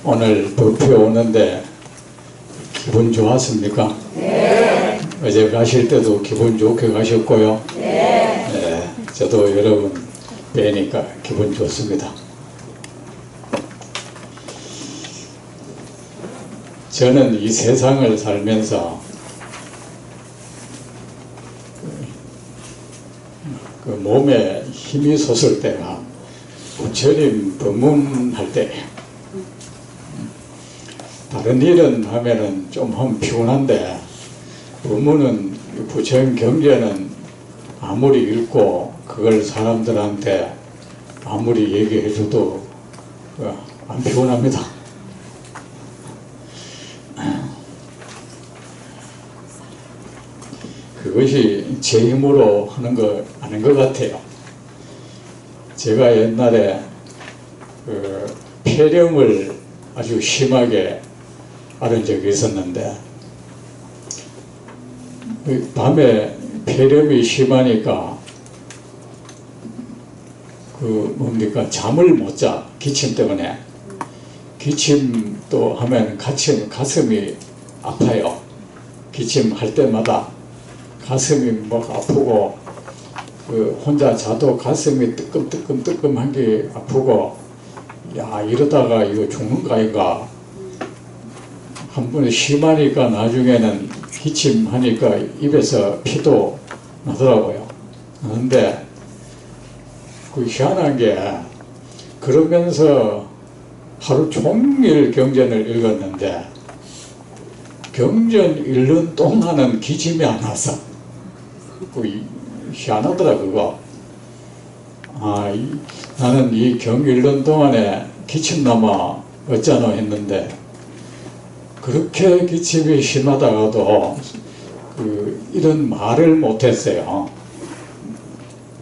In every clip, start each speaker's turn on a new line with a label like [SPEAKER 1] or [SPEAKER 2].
[SPEAKER 1] 오늘 법회 오는데 기분 좋았습니까?
[SPEAKER 2] 네.
[SPEAKER 1] 어제 가실 때도 기분 좋게 가셨고요.
[SPEAKER 2] 네.
[SPEAKER 1] 네, 저도 여러분 뵈니까 기분 좋습니다. 저는 이 세상을 살면서 그 몸에 힘이 솟을 때가 부처님 법문할 때예요. 다른 일은 하면은 좀 하면 피곤한데 법문은 부처님 경전은 아무리 읽고 그걸 사람들한테 아무리 얘기해줘도 안 피곤합니다. 그것이 제 힘으로 하는 거 아닌 것 같아요. 제가 옛날에 폐렴을 아주 심하게 앓은 적이 있었는데 밤에 폐렴이 심하니까 잠을 못 자. 기침 때문에. 기침도 하면 가슴이 아파요. 기침할 때마다 가슴이 막 아프고 혼자 자도 가슴이 뜨끔뜨끔한 게 아프고, 야, 이러다가 이거 죽는 거 아닌가. 한 번에 심하니까 나중에는 기침하니까 입에서 피도 나더라고요. 그런데 희한한 게, 그러면서 하루 종일 경전을 읽었는데 경전 읽는 동안은 기침이 안 왔어. 희한하더라 그거. 나는 이 경 읽는 동안에 기침나마 어쩌나 했는데, 그렇게 기침이 심하다가도 이런 말을 못했어요.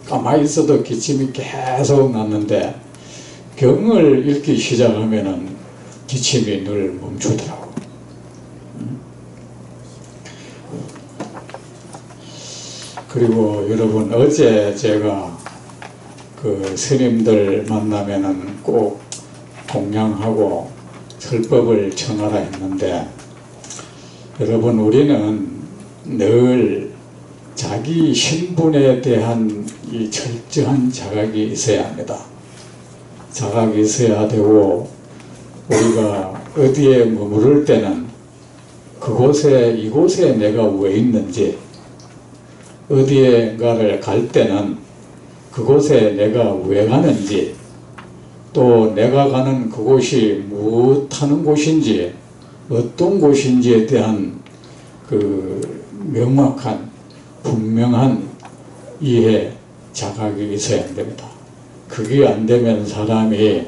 [SPEAKER 1] 가만히 있어도 기침이 계속 났는데 경을 읽기 시작하면은 기침이 늘 멈추더라고. 그리고 여러분, 어제 제가 스님들 만나면은 꼭 공양하고 설법을 청하라 했는데, 여러분, 우리는 늘 자기 신분에 대한 이 철저한 자각이 있어야 합니다. 자각이 있어야 되고, 우리가 어디에 머무를 때는 이곳에 내가 왜 있는지, 어디에가를 갈 때는 그곳에 내가 왜 가는지, 또 내가 가는 그곳이 무엇하는 곳인지, 어떤 곳인지에 대한 명확한 분명한 이해, 자각이 있어야 됩니다. 그게 안 되면 사람이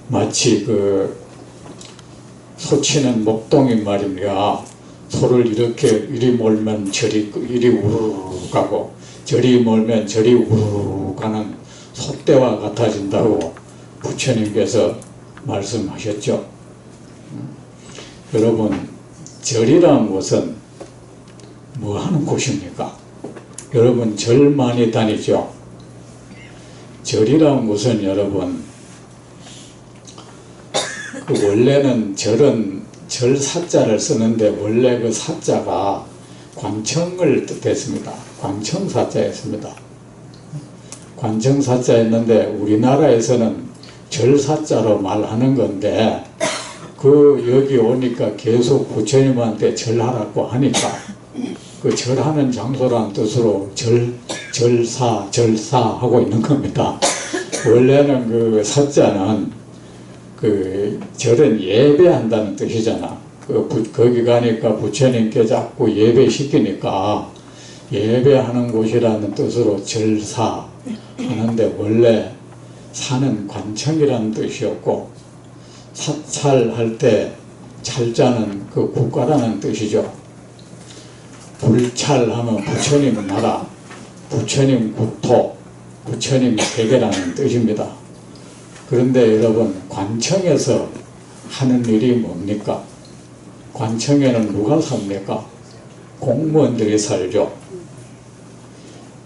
[SPEAKER 1] 마치 소치는 목동이 말입니다. 소를 이렇게 이리 몰면 이리 우르르 가고, 저리 몰면 저리 우르르 가는 소떼와 같아진다고 부처님께서 말씀하셨죠. 여러분, 절이라는 곳은 뭐 하는 곳입니까? 여러분, 절 많이 다니죠? 절이라는 곳은 여러분, 원래는 절은 절사자를 쓰는데, 원래 그 사자가 관청을 뜻했습니다. 관청사자였습니다. 관청사자였는데 우리나라에서는 절사자로 말하는 건데, 여기 오니까 계속 부처님한테 절하라고 하니까 절하는 장소라는 뜻으로 절사 하고 있는 겁니다. 원래는 사자는 절은 예배한다는 뜻이잖아. 거기 가니까 부처님께 자꾸 예배시키니까 예배하는 곳이라는 뜻으로 절사 하는데, 원래 사는 관청이라는 뜻이었고, 사찰할 때 찰자는 국가라는 뜻이죠. 불찰하면 부처님 나라, 부처님 국토, 부처님 세계라는 뜻입니다. 그런데 여러분, 관청에서 하는 일이 뭡니까? 관청에는 누가 삽니까? 공무원들이 살죠.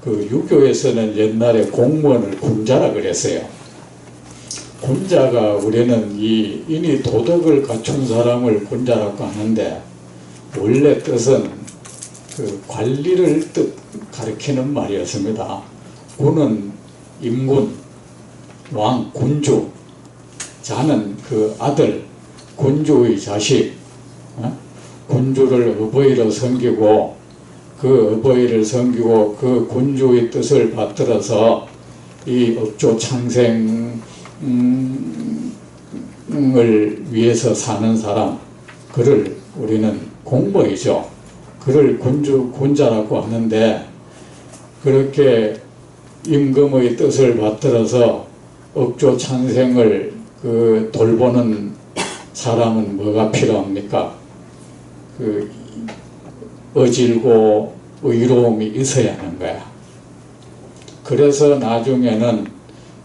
[SPEAKER 1] 유교에서는 옛날에 공무원을 군자라 그랬어요. 군자가 우리는 이 인이 도덕을 갖춘 사람을 군자라고 하는데 원래 뜻은 그 관리를 뜻 가리키는 말이었습니다. 군은 임군, 왕, 군주, 자는 그 아들, 군주의 자식, 군주를 어버이로 섬기고 그 어버이를 섬기고 그 군주의 뜻을 받들어서 이 업조 창생을 위해서 사는 사람, 그를 우리는 공무이죠. 그를 군자라고 하는데, 그렇게 임금의 뜻을 받들어서 업조 창생을 돌보는 사람은 뭐가 필요합니까? 그 어질고 의로움이 있어야 하는 거야. 그래서 나중에는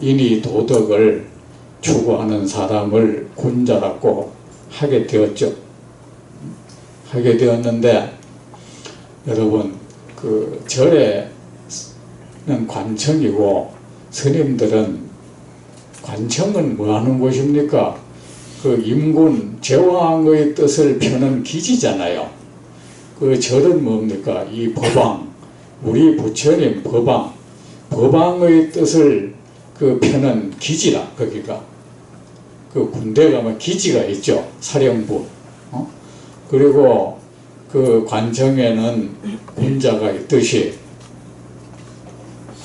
[SPEAKER 1] 인이 도덕을 추구하는 사람을 군자라고 하게 되었죠. 하게 되었는데, 여러분, 그 절에는 관청이고 스님들은, 관청은 뭐 하는 곳입니까? 그 임군 제왕의 뜻을 펴는 기지잖아요. 그 절은 뭡니까? 이 법왕, 우리 부처님 법왕의 뜻을 그 펴는 기지라. 거기가 그 군대 가면 기지가 있죠. 사령부. 그리고 그 관청에는 군자가 있듯이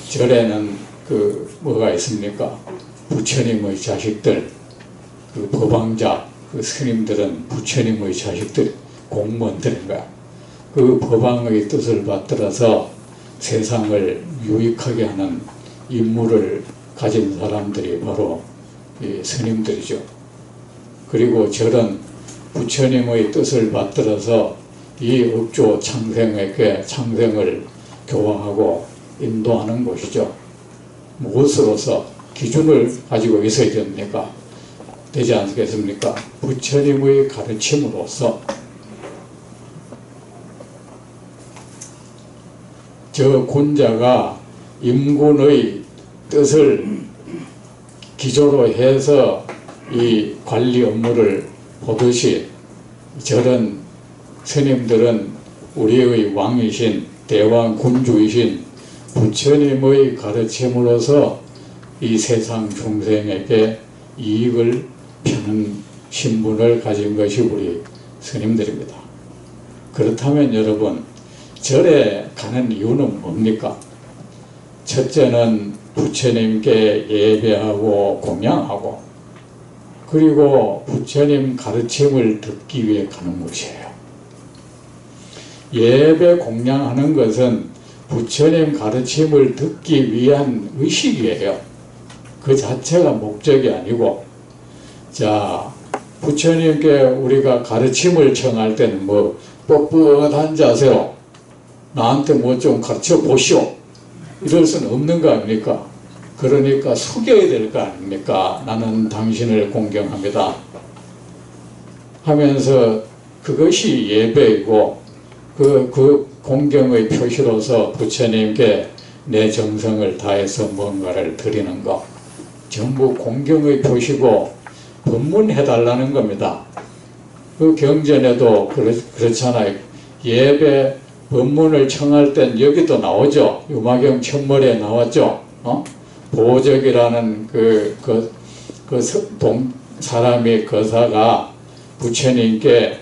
[SPEAKER 1] 절에는 그 뭐가 있습니까? 부처님의 자식들, 그 법왕자, 그 스님들은 부처님의 자식들, 공무원들인 거야. 그 법왕의 뜻을 받들어서 세상을 유익하게 하는 임무를 가진 사람들이 바로 이 스님들이죠. 그리고 절은 부처님의 뜻을 받들어서 이 업조 창생에게 창생을 교화하고 인도하는 곳이죠. 무엇으로서 기준을 가지고 있어야 됩니까? 되지 않겠습니까? 부처님의 가르침으로서. 저 군자가 임군의 뜻을 기조로 해서 이 관리 업무를 보듯이, 저런 스님들은 우리의 왕이신 대왕 군주이신 부처님의 가르침으로서 이 세상 중생에게 이익을 펴는 신분을 가진 것이 우리 스님들입니다. 그렇다면 여러분, 절에 가는 이유는 뭡니까? 첫째는 부처님께 예배하고 공양하고, 그리고 부처님 가르침을 듣기 위해 가는 곳이에요. 예배 공양하는 것은 부처님 가르침을 듣기 위한 의식이에요. 그 자체가 목적이 아니고, 자, 부처님께 우리가 가르침을 청할 때는 뭐 뻣뻣한 자세로 나한테 뭐 좀 가르쳐 보시오, 이럴 수는 없는 거 아닙니까? 그러니까 숙여야 될 거 아닙니까? 나는 당신을 공경합니다 하면서, 그것이 예배이고, 그 공경의 표시로서 부처님께 내 정성을 다해서 뭔가를 드리는 것, 전부 공경의 표시고 법문해달라는 겁니다. 그 경전에도 그렇잖아요. 예배 법문을 청할 땐 여기도 나오죠. 유마경 첫머리에 나왔죠. 보적이라는 사람이, 거사가 부처님께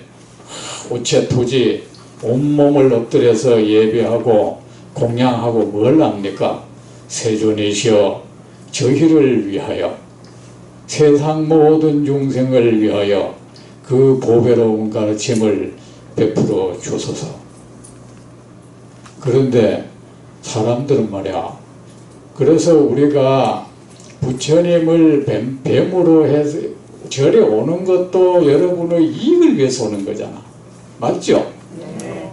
[SPEAKER 1] 우체토지 온몸을 엎드려서 예배하고 공양하고 뭘 합니까? 세존이시여, 저희를 위하여, 세상 모든 중생을 위하여 그 보배로운 가르침을 베풀어 주소서. 그런데 사람들은 말이야, 그래서 우리가 부처님을 뱀으로 해서 절에 오는 것도 여러분의 이익을 위해서 오는 거잖아. 맞죠?
[SPEAKER 2] 네.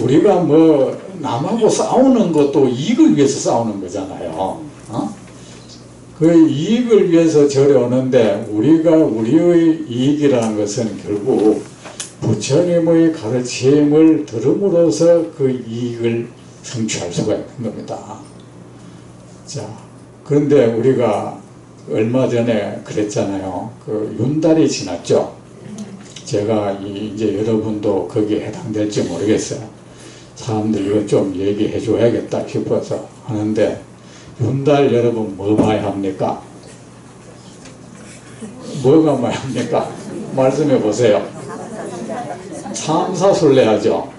[SPEAKER 1] 우리가 뭐 남하고 싸우는 것도 이익을 위해서 싸우는 거잖아요. 그 이익을 위해서 절에 오는데, 우리가 우리의 이익이라는 것은 결국 부처님의 가르침을 들음으로써 그 이익을 성취할 수가 있는 겁니다. 자, 그런데 우리가 얼마 전에 그랬잖아요. 그 윤달이 지났죠. 제가 이제 여러분도 거기에 해당될지 모르겠어요. 사람들 이거 좀 얘기해 줘야겠다 싶어서 하는데, 윤달 여러분 뭐 봐야 합니까? 뭐가 봐야 합니까? 말씀해 보세요. 참사술래하죠.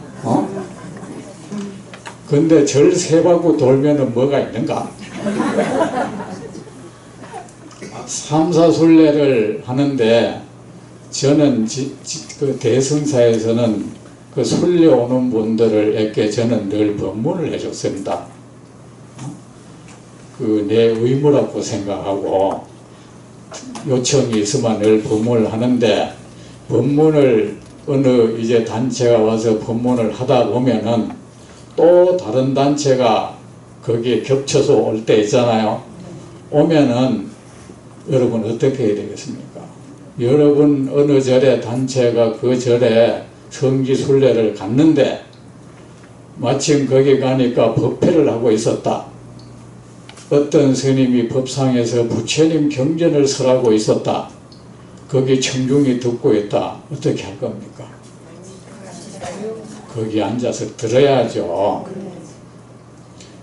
[SPEAKER 1] 근데 절 세 바퀴 돌면은 뭐가 있는가? 참사술래를 하는데, 저는 그 대승사에서는 그 술래 오는 분들에게 저는 늘 법문을 해줬습니다. 그 내 의무라고 생각하고 요청이 있으면 늘 법문을 하는데, 법문을 어느 이제 단체가 와서 법문을 하다 보면은 또 다른 단체가 거기에 겹쳐서 올 때 있잖아요. 오면은 여러분 어떻게 해야 되겠습니까? 여러분 어느 절에 단체가 그 절에 성지순례를 갔는데 마침 거기 가니까 법회를 하고 있었다. 어떤 스님이 법상에서 부처님 경전을 설하고 있었다. 거기 청중이 듣고 있다. 어떻게 할 겁니까? 거기 앉아서 들어야죠.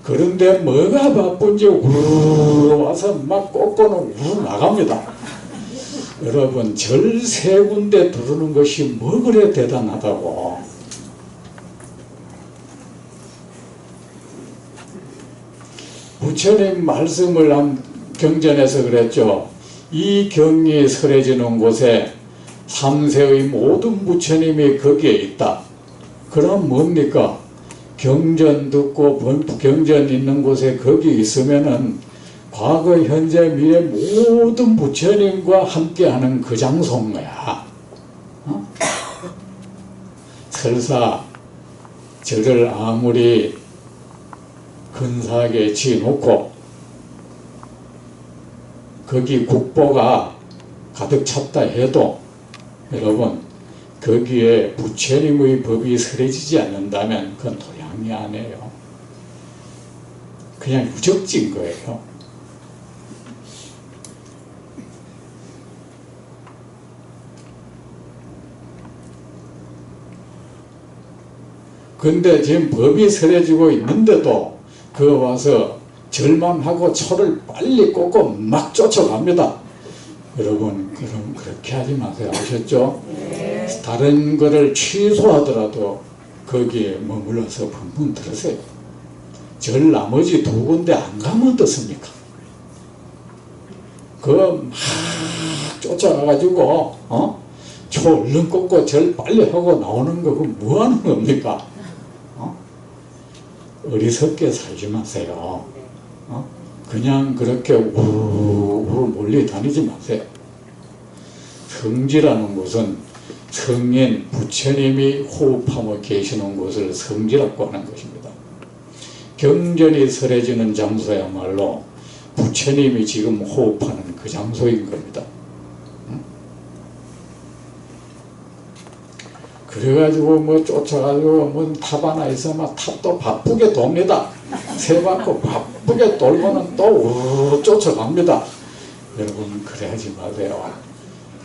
[SPEAKER 1] 그런데 뭐가 바쁜지 우르르 와서 막 꽂고는 우르르 나갑니다. 여러분, 절 세 군데 두르는 것이 뭐 그래 대단하다고. 부처님 말씀을 한 경전에서 그랬죠. 이 경이 설해지는 곳에 삼세의 모든 부처님이 거기에 있다. 그럼 뭡니까? 경전 듣고 경전 있는 곳에 거기 있으면은 과거, 현재, 미래 모든 부처님과 함께하는 그 장소인 거야. 설사 저를 아무리 근사하게 지어놓고 거기 국보가 가득 찼다 해도 여러분, 거기에 부처님의 법이 설해지지 않는다면 그건 도량이 아니에요. 그냥 유적지인 거예요. 근데 지금 법이 설해지고 있는데도 그 와서 절만 하고 초를 빨리 꽂고 막 쫓아갑니다. 여러분, 그럼 그렇게 하지 마세요. 아셨죠? 네. 다른 거를 취소하더라도 거기에 머물러서 법문 들으세요. 절 나머지 두 군데 안 가면 어떻습니까? 그거 막 쫓아가가지고 초 얼른 꽂고 절 빨리 하고 나오는 거 그거 뭐 하는 겁니까? 어리석게 살지 마세요. 그냥 그렇게 우르르 멀리 다니지 마세요. 성지라는 곳은 성인 부처님이 호흡하며 계시는 곳을 성지라고 하는 것입니다. 경전이 설해지는 장소야말로 부처님이 지금 호흡하는 그 장소인 겁니다. 그래가지고 뭐 쫓아가지고 뭐 탑 하나 있으면 탑도 바쁘게 돕니다. 세 바퀴 바쁘게 돌고는 또 우르르 쫓아갑니다. 여러분, 그래야지 마세요.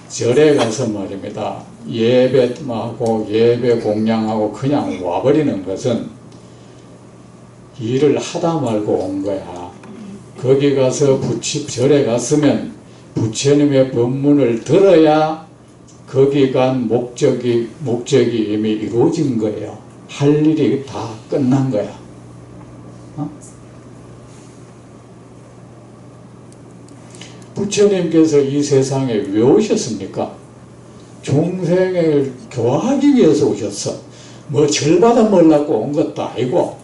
[SPEAKER 1] 절에 가서 말입니다. 예배하고 예배 공양하고 그냥 와버리는 것은 일을 하다 말고 온 거야. 거기 가서 절에 갔으면 부처님의 법문을 들어야 거기 간 목적이 이미 이루어진 거예요. 할 일이 다 끝난 거야. 부처님께서 이 세상에 왜 오셨습니까? 중생을 교화하기 위해서 오셨어. 뭐 절받아 먹으려고 온 것도 아니고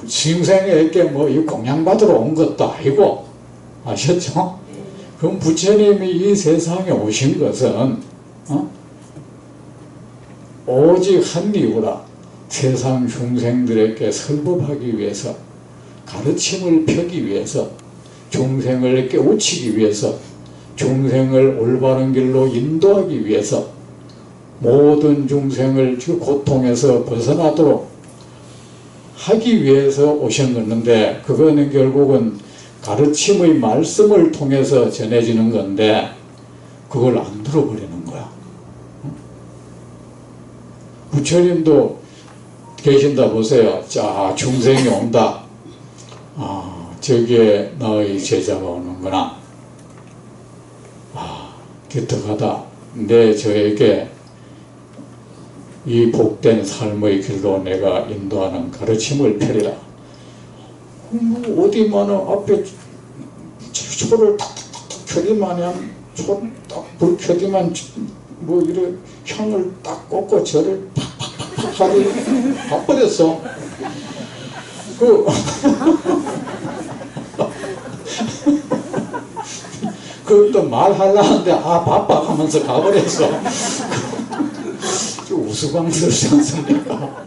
[SPEAKER 1] 중생에게 뭐 이 공양받으러 온 것도 아니고. 아셨죠? 그럼 부처님이 이 세상에 오신 것은 오직 한 이유라. 세상 중생들에게 설법하기 위해서, 가르침을 펴기 위해서, 중생을 깨우치기 위해서, 중생을 올바른 길로 인도하기 위해서, 모든 중생을 그 고통에서 벗어나도록 하기 위해서 오신 것인데, 그거는 결국은 가르침의 말씀을 통해서 전해지는 건데 그걸 안 들어버리는 거야. 부처님도 계신다 보세요. 자, 중생이 온다. 아, 저기에 너의 제자가 오는구나. 아, 기특하다. 내 저에게 이 복된 삶의 길로 내가 인도하는 가르침을 펴리라. 뭐 어디만은 앞에 초를 탁탁탁 켜기만 초딱불 켜기만 뭐 이런 향을 딱 꽂고 저를 팍팍팍팍 하기 바빠졌어. 그것도 말하려는데 아 바빠 하면서 가버렸어. 좀 우스꽝스럽지 않습니까?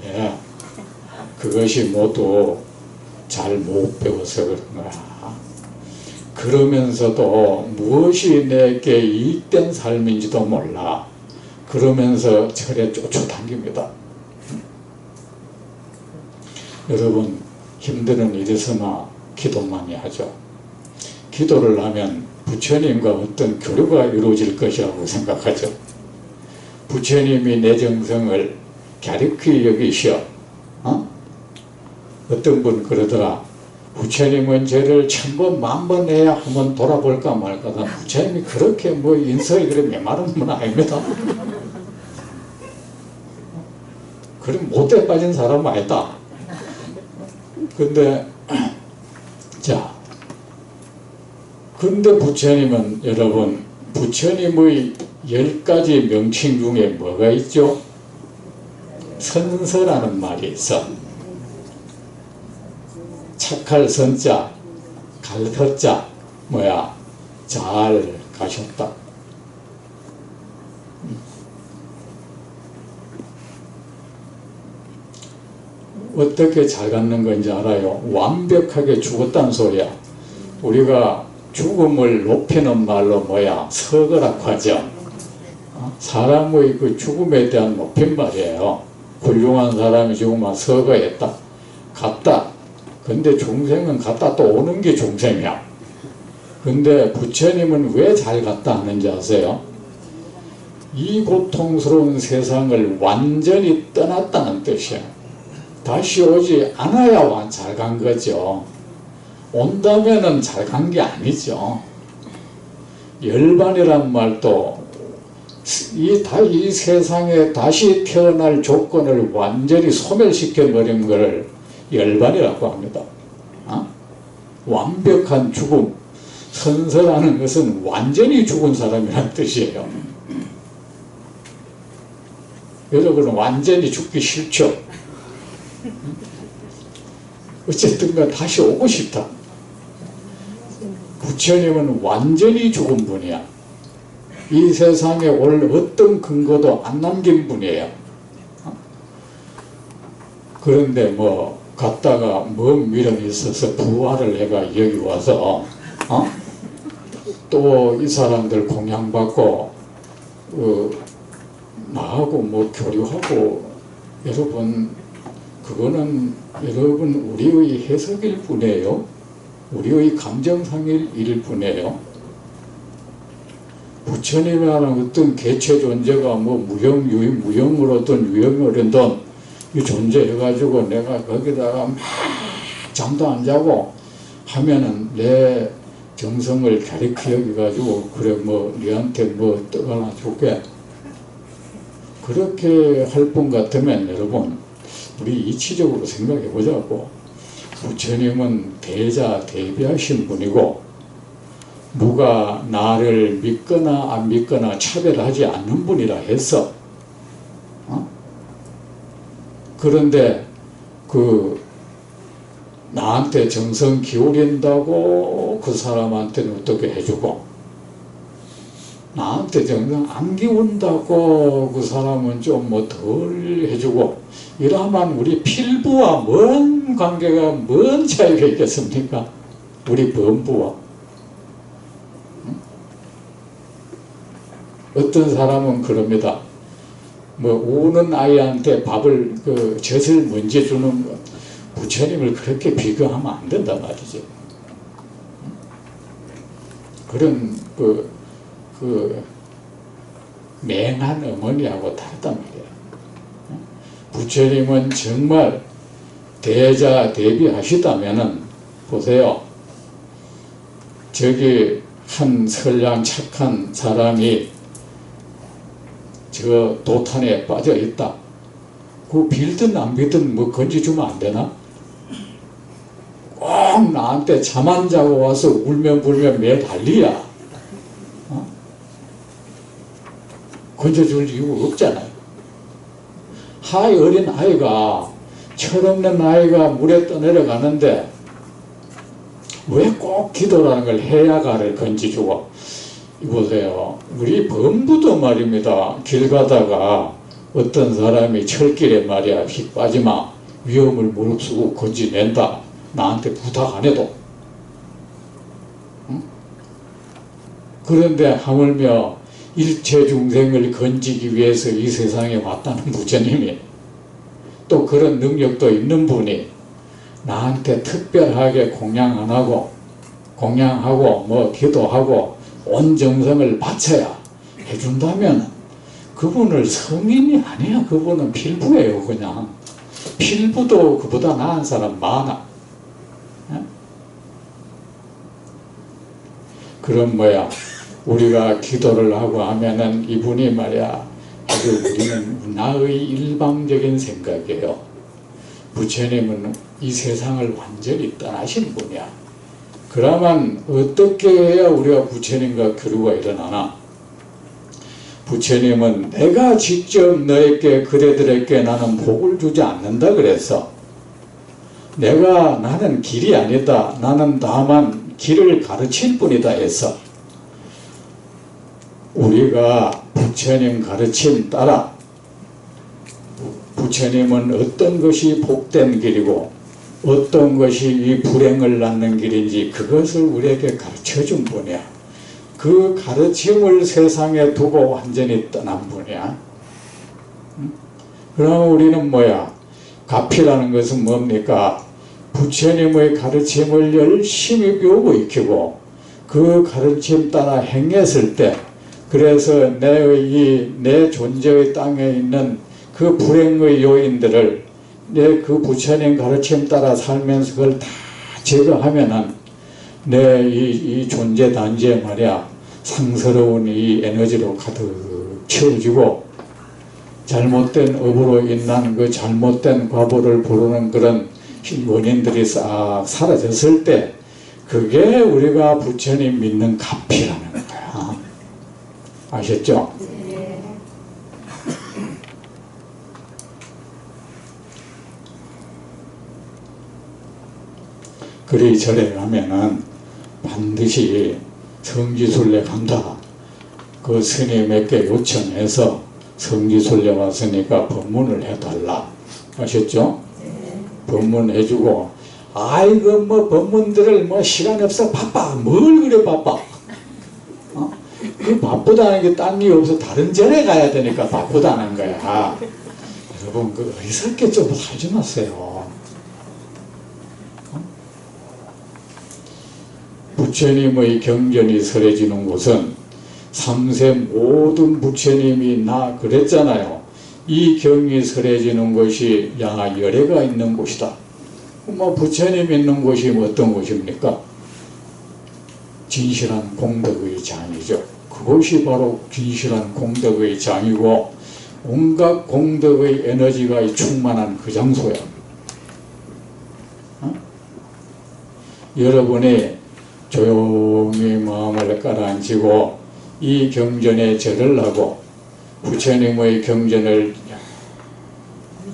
[SPEAKER 1] 예, 그것이 모두 잘 못 배워서 그런 거야. 그러면서도 무엇이 내게 이익된 삶인지도 몰라. 그러면서 철에 쫓아당깁니다. 여러분 힘드는 일에서나 기도 많이 하죠. 기도를 하면 부처님과 어떤 교류가 이루어질 것이라고 생각하죠. 부처님이 내 정성을 갸륵히 여기시어 어떤 분 그러더라. 부처님은 죄를 1000번 만번 해야 한번 돌아볼까 말까. 부처님이 그렇게 뭐 인성이 그래 메마른 분 아닙니다. 그럼 못돼 빠진 사람은 아니다. 근데 자, 근데 부처님은 여러분 부처님의 10가지 명칭 중에 뭐가 있죠? 선서라는 말이 있어. 착할 선자, 갈터자, 뭐야, 잘 가셨다. 어떻게 잘 갔는 건지 알아요? 완벽하게 죽었다는 소리야. 우리가 죽음을 높이는 말로 뭐야? 서거라고 하죠. 사람의 그 죽음에 대한 높임말이에요. 훌륭한 사람이 죽으면 서거했다. 갔다. 근데 중생은 갔다 또 오는 게 중생이야. 근데 부처님은 왜 잘 갔다 하는지 아세요? 이 고통스러운 세상을 완전히 떠났다는 뜻이야. 다시 오지 않아야 잘 간 거죠. 온다면은 잘 간 게 아니죠. 열반이란 말도 이 세상에 다시 태어날 조건을 완전히 소멸시켜 버린 것을 열반이라고 합니다. 완벽한 죽음. 선서라는 것은 완전히 죽은 사람이라는 뜻이에요. 여러분은 완전히 죽기 싫죠? 어쨌든 다시 오고 싶다. 부처님은 완전히 죽은 분이야. 이 세상에 올 어떤 근거도 안 남긴 분이에요. 그런데 뭐 갔다가 먼 미련이 있어서 부활을 해가 여기 와서 또 이 사람들 공양받고 나하고 뭐 교류하고, 여러분 그거는 여러분 우리의 해석일 뿐이에요. 우리의 감정상일 뿐이에요. 부처님이라는 어떤 개체 존재가 뭐 무형으로든 유형으로든 이 존재해가지고 내가 거기다가 막 잠도 안 자고 하면은 내 정성을 가리켜 여기가지고 그래 뭐 니한테 뭐 떡 하나 줄게, 그렇게 할 분 같으면 여러분 우리 이치적으로 생각해 보자고. 부처님은 대자 대비하신 분이고 누가 나를 믿거나 안 믿거나 차별하지 않는 분이라 했어. 그런데 나한테 정성 기울인다고 그 사람한테는 어떻게 해주고, 나한테 정성 안 기운다고 그 사람은 좀 뭐 덜 해주고, 이러면 우리 필부와 뭔 관계가, 뭔 차이가 있겠습니까? 우리 범부와. 어떤 사람은 그럽니다. 뭐 우는 아이한테 밥을 젖을 먼저 주는 거. 부처님을 그렇게 비교하면 안 된단 말이지. 그런 맹한 어머니하고 다르단 말이야. 부처님은 정말 대자 대비하시다면은 보세요. 저기 한 선량 착한 사람이 저 도탄에 빠져 있다. 그 빌든 안 빌든 뭐 건져주면 안 되나? 꼭 나한테 잠 안 자고 와서 울면 불면 매달리야. 건져줄 이유가 없잖아요. 하이 어린 아이가, 철없는 아이가 물에 떠내려가는데 왜 꼭 기도라는 걸 해야가를 건져주고. 보세요. 우리 범부도 말입니다. 길 가다가 어떤 사람이 철길에 말이야 휙 빠지마 위험을 무릅쓰고 건져낸다. 나한테 부탁 안 해도. 응? 그런데 하물며 일체 중생을 건지기 위해서 이 세상에 왔다는 부처님이 또 그런 능력도 있는 분이 나한테 특별하게 공양 안 하고 공양하고 뭐 기도하고 온 정성을 바쳐야 해준다면 그분을 성인이 아니야. 그분은 필부예요. 그냥 필부도 그보다 나은 사람 많아. 그럼 뭐야, 우리가 기도를 하고 하면은 이분이 말이야, 아주 우리는 나의 일방적인 생각이에요. 부처님은 이 세상을 완전히 떠나신 분이야. 그러면 어떻게 해야 우리가 부처님과 교류가 일어나나? 부처님은 내가 직접 너에게 그대들에게 나는 복을 주지 않는다 그래서 나는 길이 아니다. 나는 다만 길을 가르칠 뿐이다 해서 우리가 부처님 가르침 따라 부처님은 어떤 것이 복된 길이고 어떤 것이 이 불행을 낳는 길인지 그것을 우리에게 가르쳐준 분이야. 그 가르침을 세상에 두고 완전히 떠난 분이야. 그럼 우리는 뭐야? 가피라는 것은 뭡니까? 부처님의 가르침을 열심히 배우고 익히고 그 가르침 따라 행했을 때 그래서 내 존재의 땅에 있는 그 불행의 요인들을 내 그 부처님 가르침 따라 살면서 그걸 다 제거하면은 내 이 존재 단지에 말이야 상스러운 이 에너지로 가득 채워지고 잘못된 업으로 인한 그 잘못된 과보를 부르는 그런 원인들이 싹 사라졌을 때 그게 우리가 부처님 믿는 가피라는 거야. 아셨죠? 그리 절에 가면은 반드시 성지순례 간다. 그 스님에게 요청해서 성지순례 왔으니까 법문을 해달라. 아셨죠? 법문해주고 아이고 뭐 법문들을 뭐 시간 없어 바빠. 뭘 그래 바빠. 그 바쁘다는 게 딴 이유 없어. 다른 절에 가야 되니까 바쁘다는 거야. 여러분 그 어리석게 좀 하지 마세요. 부처님의 경전이 설해지는 곳은 삼세 모든 부처님이 나 그랬잖아요. 이 경이 설해지는 곳이 야 열애가 있는 곳이다. 뭐 부처님 있는 곳이 어떤 곳입니까? 진실한 공덕의 장이죠. 그것이 바로 진실한 공덕의 장이고 온갖 공덕의 에너지가 충만한 그 장소야. 여러분이 조용히 마음을 깔아앉히고 이 경전에 절을 하고 부처님의 경전을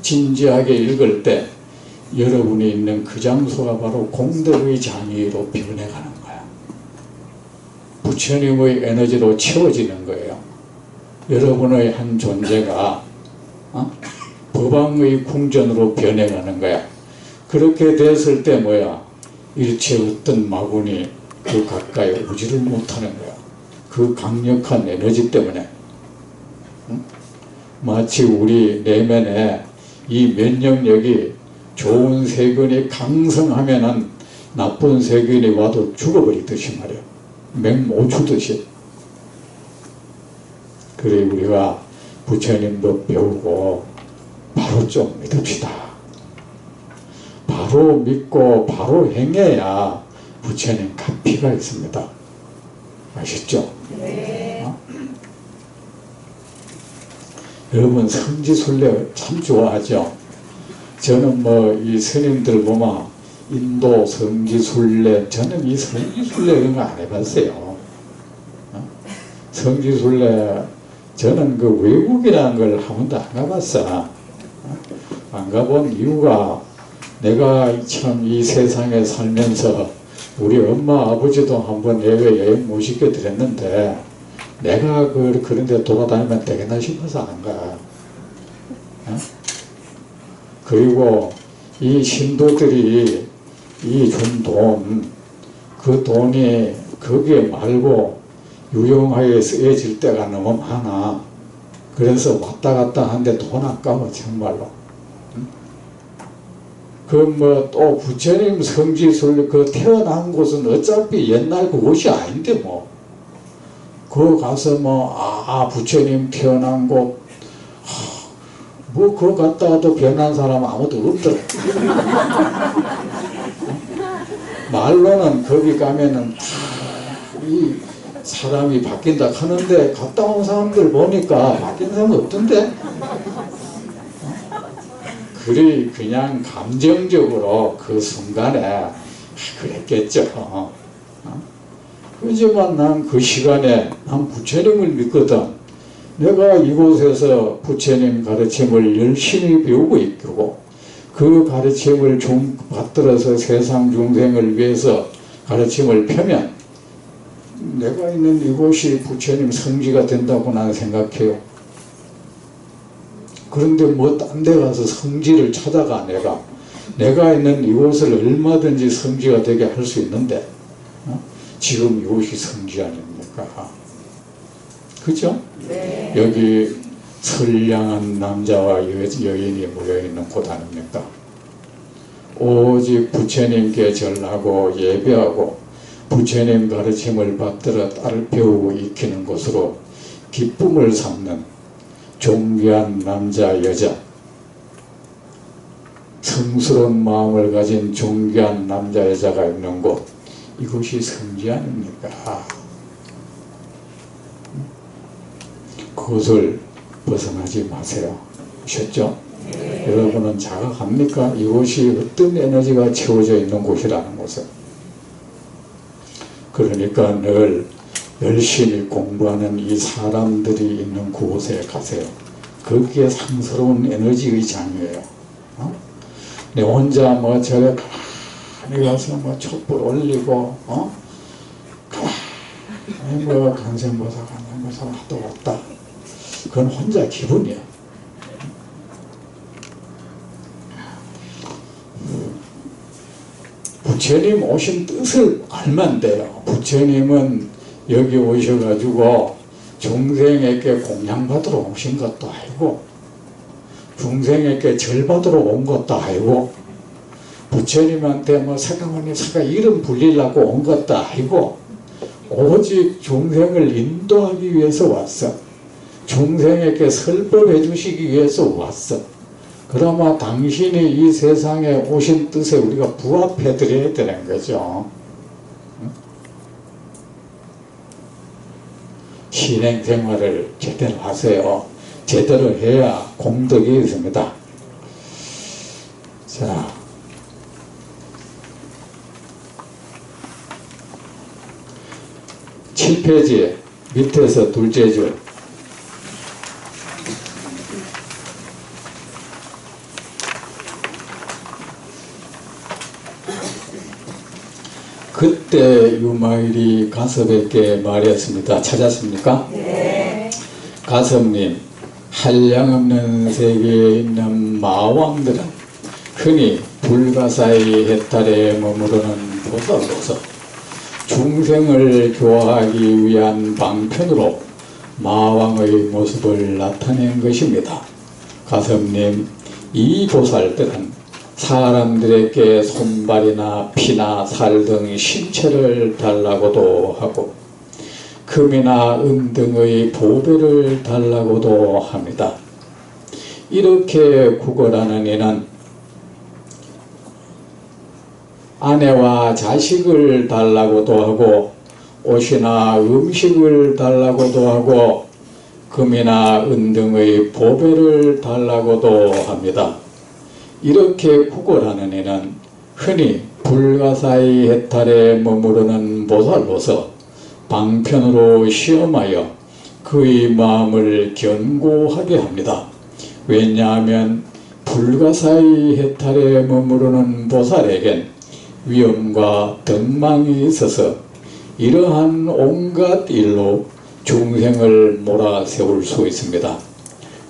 [SPEAKER 1] 진지하게 읽을 때 여러분이 있는 그 장소가 바로 공덕의 장이로 변해가는 거야. 부처님의 에너지로 채워지는 거예요. 여러분의 한 존재가 법왕의 궁전으로 변해가는 거야. 그렇게 됐을 때 뭐야? 일체 어떤 마군이 그 가까이 오지를 못하는 거야. 그 강력한 에너지 때문에. 마치 우리 내면에 이 면역력이 좋은 세균이 강성하면은 나쁜 세균이 와도 죽어버리듯이 말이야. 맹못 주듯이. 그래 우리가 부처님도 배우고 바로 좀 믿읍시다. 바로 믿고 바로 행해야 부처님 가피가 있습니다. 아시죠?
[SPEAKER 2] 네.
[SPEAKER 1] 여러분 성지순례 참 좋아하죠? 저는 뭐 이 스님들 보면 인도 성지순례, 저는 이 성지순례 이런 거 안 해봤어요. 성지순례 저는 그 외국이라는 걸 한 번도 안 가봤어. 안 가본 이유가 내가 참 이 세상에 살면서 우리 엄마 아버지도 한번 해외 여행 못 시켜드렸는데 내가 그런 데 돌아다니면 되겠나 싶어서 안 가. 그리고 이 신도들이 이 준 돈, 그 돈이 거기에 말고 유용하게 쓰여질 때가 너무 많아. 그래서 왔다 갔다 하는데 돈 아까워 정말로. 그 뭐 또 부처님 성지순례 그 태어난 곳은 어차피 옛날 그곳이 아닌데 뭐. 그 가서 뭐 부처님 태어난 곳 뭐 그거 갔다 와도 변한 사람 아무도 없더라. 말로는 거기 가면은 이 사람이 바뀐다 하는데 갔다 온 사람들 보니까 바뀐 사람 없던데. 그래 그냥 감정적으로 그 순간에 그랬겠죠. 그렇지만 난 그 시간에 난 부처님을 믿거든. 내가 이곳에서 부처님 가르침을 열심히 배우고 있고 그 가르침을 좀 받들어서 세상 중생을 위해서 가르침을 펴면 내가 있는 이곳이 부처님 성지가 된다고 나는 생각해요. 그런데 뭐 딴 데 가서 성지를 찾아가 내가 있는 이곳을 얼마든지 성지가 되게 할 수 있는데 지금 이곳이 성지 아닙니까? 그죠?
[SPEAKER 2] 네.
[SPEAKER 1] 여기 선량한 남자와 여인이 모여있는 곳 아닙니까? 오직 부처님께 절하고 예배하고 부처님 가르침을 받들어 따를 배우고 익히는 곳으로 기쁨을 삼는 존귀한 남자 여자, 성스러운 마음을 가진 존귀한 남자 여자가 있는 곳, 이곳이 성지 아닙니까? 그것을 벗어나지 마세요. 아셨죠?
[SPEAKER 2] 네.
[SPEAKER 1] 여러분은 자각합니까? 이곳이 어떤 에너지가 채워져 있는 곳이라는 것을. 그러니까 늘 열심히 공부하는 이 사람들이 있는 그곳에 가세요. 거기에 상스러운 에너지의 장이에요. 내 혼자 뭐 저래 가만히 가서 뭐 촛불 올리고 가만히 뭐 간생보살 하도 왔다. 그건 혼자 기분이야. 부처님 오신 뜻을 알면 돼요. 부처님은 여기 오셔가지고 중생에게 공양받으러 오신 것도 아니고 중생에게 절받으러 온 것도 아니고 부처님한테 뭐 사가모니 사가 이름 불리려고 온 것도 아니고 오직 중생을 인도하기 위해서 왔어. 중생에게 설법해 주시기 위해서 왔어. 그러면 당신이 이 세상에 오신 뜻에 우리가 부합해 드려야 되는 거죠. 신행생활을 제대로 하세요. 제대로 해야 공덕이 있습니다. 자, 칠 페이지 밑에서 둘째 줄. 그때 유마일이 가섭에게 말했습니다. 찾았습니까?
[SPEAKER 2] 네.
[SPEAKER 1] 가섭님, 한량없는 세계에 있는 마왕들은 흔히 불가사의 해탈에 머무르는 보살로서 중생을 교화하기 위한 방편으로 마왕의 모습을 나타낸 것입니다. 가섭님, 이 보살들은 사람들에게 손발이나 피나 살 등 신체를 달라고도 하고 금이나 은 등의 보배를 달라고도 합니다. 이렇게 구걸하는 이는 아내와 자식을 달라고도 하고 옷이나 음식을 달라고도 하고 금이나 은 등의 보배를 달라고도 합니다. 이렇게 구걸하는 이는 흔히 불가사의 해탈에 머무르는 보살로서 방편으로 시험하여 그의 마음을 견고하게 합니다. 왜냐하면 불가사의 해탈에 머무르는 보살에겐 위험과 덕망이 있어서 이러한 온갖 일로 중생을 몰아세울 수 있습니다.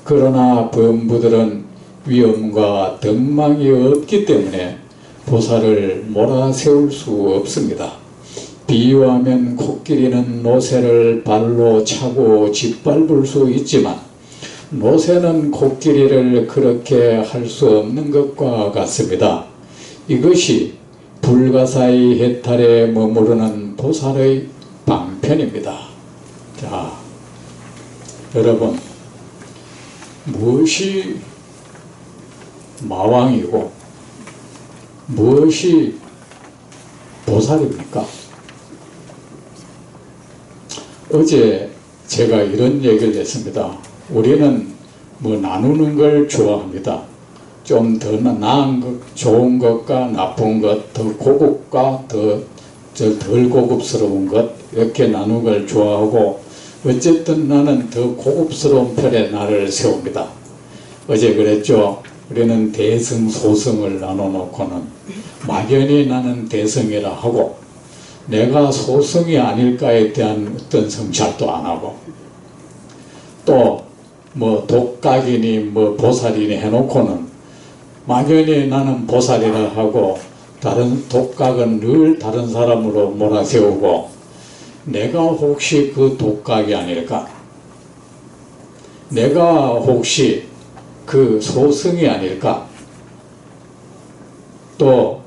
[SPEAKER 1] 그러나 범부들은 위험과 덕망이 없기 때문에 보살을 몰아세울 수 없습니다. 비유하면 코끼리는 노새를 발로 차고 짓밟을 수 있지만 노새는 코끼리를 그렇게 할 수 없는 것과 같습니다. 이것이 불가사의 해탈에 머무르는 보살의 방편입니다. 자, 여러분, 무엇이 마왕이고 무엇이 보살입니까? 어제 제가 이런 얘기를 했습니다. 우리는 뭐 나누는 걸 좋아합니다. 좀 더 나은 것, 좋은 것과 나쁜 것, 더 고급과 덜 고급스러운 것, 이렇게 나누는 걸 좋아하고, 어쨌든 나는 더 고급스러운 편에 나를 세웁니다. 어제 그랬죠. 우리는 대승, 소승을 나눠놓고는 막연히 나는 대승이라 하고 내가 소승이 아닐까에 대한 어떤 성찰도 안 하고, 또 뭐 독각이니 뭐 보살이니 해놓고는 막연히 나는 보살이라 하고 다른 독각은 늘 다른 사람으로 몰아세우고 내가 혹시 그 독각이 아닐까, 내가 혹시 그 소승이 아닐까, 또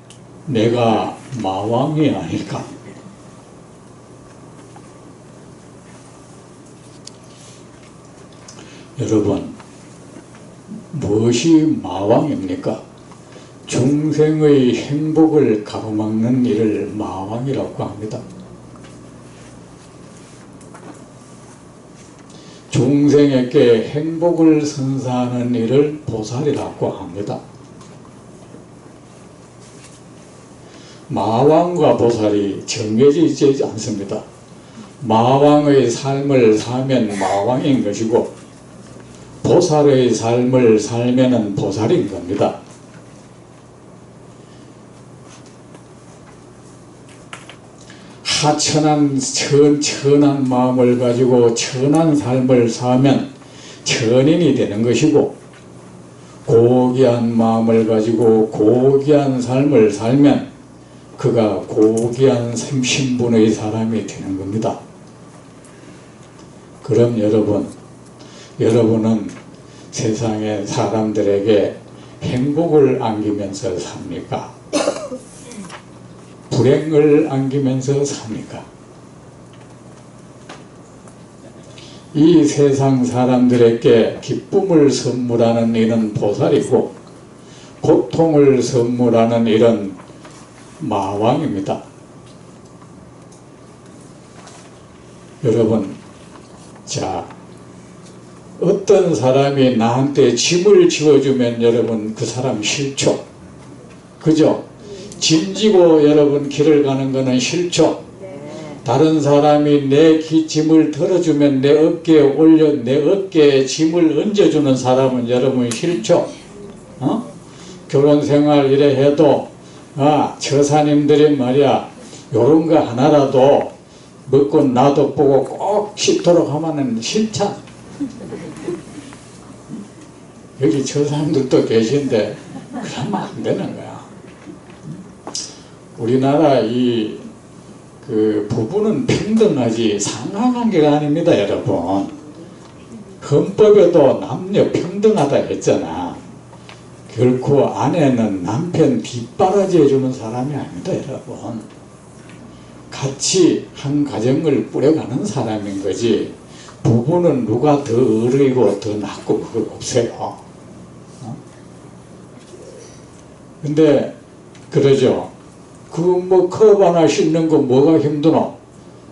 [SPEAKER 1] 내가 마왕이 아닐까. 여러분, 무엇이 마왕입니까? 중생의 행복을 가로막는 일을 마왕이라고 합니다. 중생에게 행복을 선사하는 일을 보살이라고 합니다. 마왕과 보살이 정해지지 않습니다. 마왕의 삶을 사면 마왕인 것이고 보살의 삶을 살면은 보살인 겁니다. 하천한 천한 마음을 가지고 천한 삶을 사면 천인이 되는 것이고, 고귀한 마음을 가지고 고귀한 삶을 살면 그가 고귀한 신분의 사람이 되는 겁니다. 그럼 여러분은 세상의 사람들에게 행복을 안기면서 삽니까? 불행을 안기면서 삽니까? 이 세상 사람들에게 기쁨을 선물하는 일은 보살이고 고통을 선물하는 일은 마왕입니다. 여러분, 자, 어떤 사람이 나한테 짐을 지워주면 여러분 그 사람 싫죠? 그죠? 짐 지고 여러분 길을 가는 거는 싫죠? 다른 사람이 내 짐을 덜어주면 내 어깨에 올려 내 어깨에 짐을 얹어주는 사람은 여러분 싫죠? 결혼생활 이래 해도 처사님들이 말이야 요런 거 하나라도 먹고 나도 보고 꼭 씹도록 하면은 싫잖아. 여기 처사님들도 계신데 그러면 안 되는 거야. 우리나라 그 부부는 평등하지 상하관계가 아닙니다, 여러분. 헌법에도 남녀 평등하다 했잖아. 결코 아내는 남편 뒷바라지 해주는 사람이 아닙니다, 여러분. 같이 한 가정을 꾸려가는 사람인 거지, 부부는 누가 더 어리고 더 낫고 그거 없어요. 근데 그러죠. 그 뭐 컵 하나 씻는 거 뭐가 힘드노?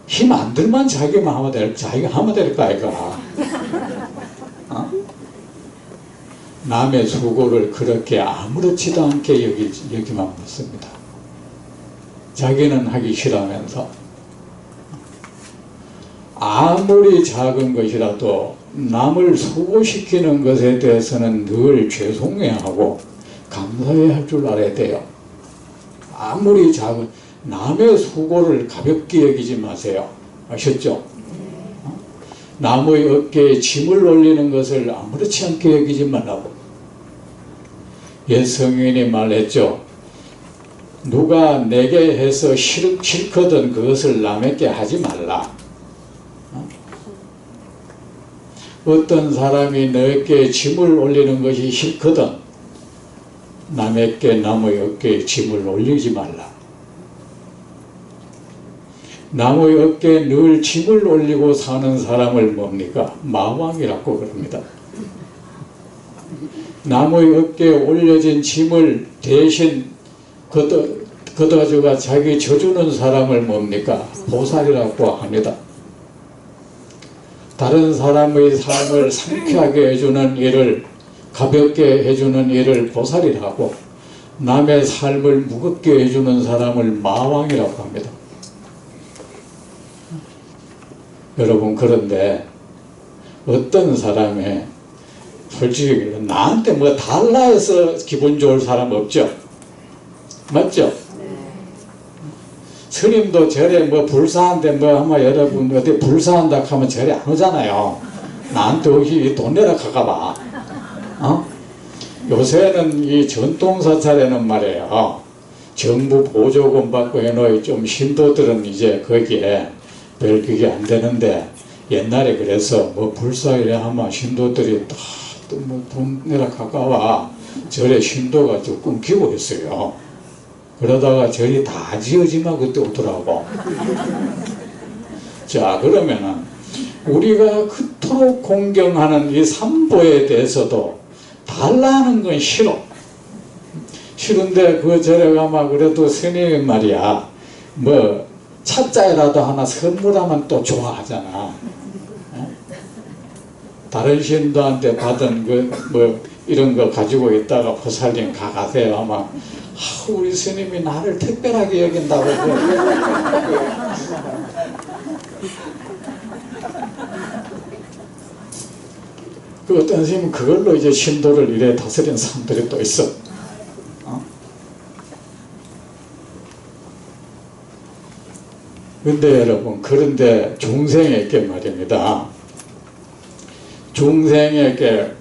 [SPEAKER 1] 힘 안 들만 자기가 하면 될까 아이가. 남의 수고를 그렇게 아무렇지도 않게 여기만 묻습니다. 자기는 하기 싫어하면서. 아무리 작은 것이라도 남을 수고시키는 것에 대해서는 늘 죄송해하고 감사해야 할 줄 알아야 돼요. 아무리 작은 남의 수고를 가볍게 여기지 마세요. 아셨죠? 남의 어깨에 짐을 올리는 것을 아무렇지 않게 여기지 말라고. 옛 성인이 말했죠. 누가 내게 해서 싫거든 그것을 남에게 하지 말라. 어떤 사람이 너에게 짐을 올리는 것이 싫거든 남의 어깨에 짐을 올리지 말라. 남의 어깨에 늘 짐을 올리고 사는 사람을 뭡니까? 마왕이라고 그럽니다. 남의 어깨에 올려진 짐을 대신 걷어주가 자기 져주는 사람을 뭡니까? 보살이라고 합니다. 다른 사람의 삶을 상쾌하게 해주는 일을, 가볍게 해주는 일을 보살이라고, 남의 삶을 무겁게 해주는 사람을 마왕이라고 합니다. 여러분, 그런데 어떤 사람이 솔직히 나한테 뭐 달라 해서 기분 좋을 사람 없죠? 맞죠? 스님도 절에 뭐 불사한데 뭐 아마 여러분 어디 불사한다 하면 절에 안 오잖아요. 나한테 혹시 돈 내라 가봐. 요새는 이 전통사찰에는 말이에요. 정부 보조금 받고 해놓은 좀 신도들은 이제 거기에 별 그게 안 되는데, 옛날에 그래서 뭐 불사이래 하면 신도들이 다 뭐 돈 내라 가까워 절에 신도가 좀 끊기고 있어요. 그러다가 절이 다 지어지만 그때 오더라고. 자, 그러면은 우리가 그토록 공경하는 이 삼보에 대해서도 달라는 건 싫어. 싫은데 그 절에 가면 그래도 스님이 말이야 뭐 찻자에라도 하나 선물하면 또 좋아하잖아. 다른 신도한테 받은 그 뭐 이런 거 가지고 있다가 보살님 가가세요 아마 우리 스님이 나를 특별하게 여긴다고. 그 어떤 스님은 그걸로 이제 신도를 이래 다스린 사람들이 또 있어. 근데 여러분, 그런데 중생에게 말입니다. 중생에게,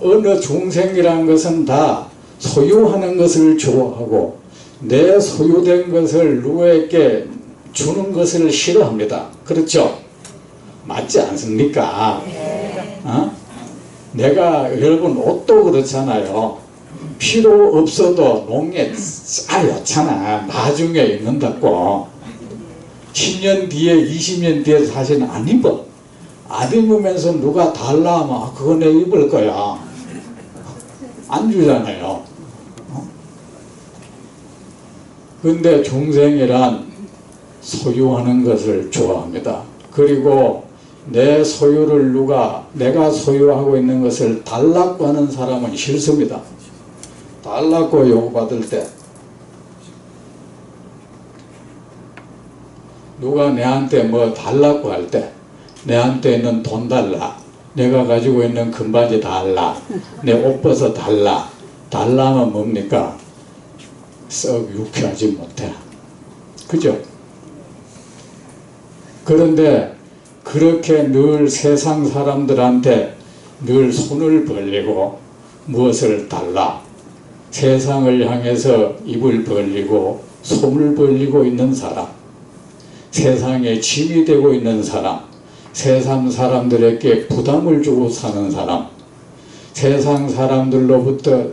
[SPEAKER 1] 어느 중생이란 것은 다 소유하는 것을 좋아하고 내 소유된 것을 누구에게 주는 것을 싫어합니다. 그렇죠? 맞지 않습니까? 내가 여러분 옷도 그렇잖아요. 필요 없어도 농에 쌓여잖아. 나중에 입는다고. 10년 뒤에 20년 뒤에 사실 안 입어. 안 입으면서 누가 달라 하면 그거 내 입을 거야. 안 주잖아요. 근데 중생이란 소유하는 것을 좋아합니다. 그리고 내 소유를 내가 소유하고 있는 것을 달라고 하는 사람은 싫습니다. 달라고 요구받을 때 누가 내한테 뭐 달라고 할 때, 내한테 있는 돈 달라, 내가 가지고 있는 금바지 달라, 내 옷 벗어 달라, 달라면 뭡니까? 썩 유쾌하지 못해. 그죠? 그런데 그렇게 늘 세상 사람들한테 늘 손을 벌리고 무엇을 달라, 세상을 향해서 입을 벌리고 손을 벌리고 있는 사람, 세상에 짐이 되고 있는 사람, 세상 사람들에게 부담을 주고 사는 사람, 세상 사람들로부터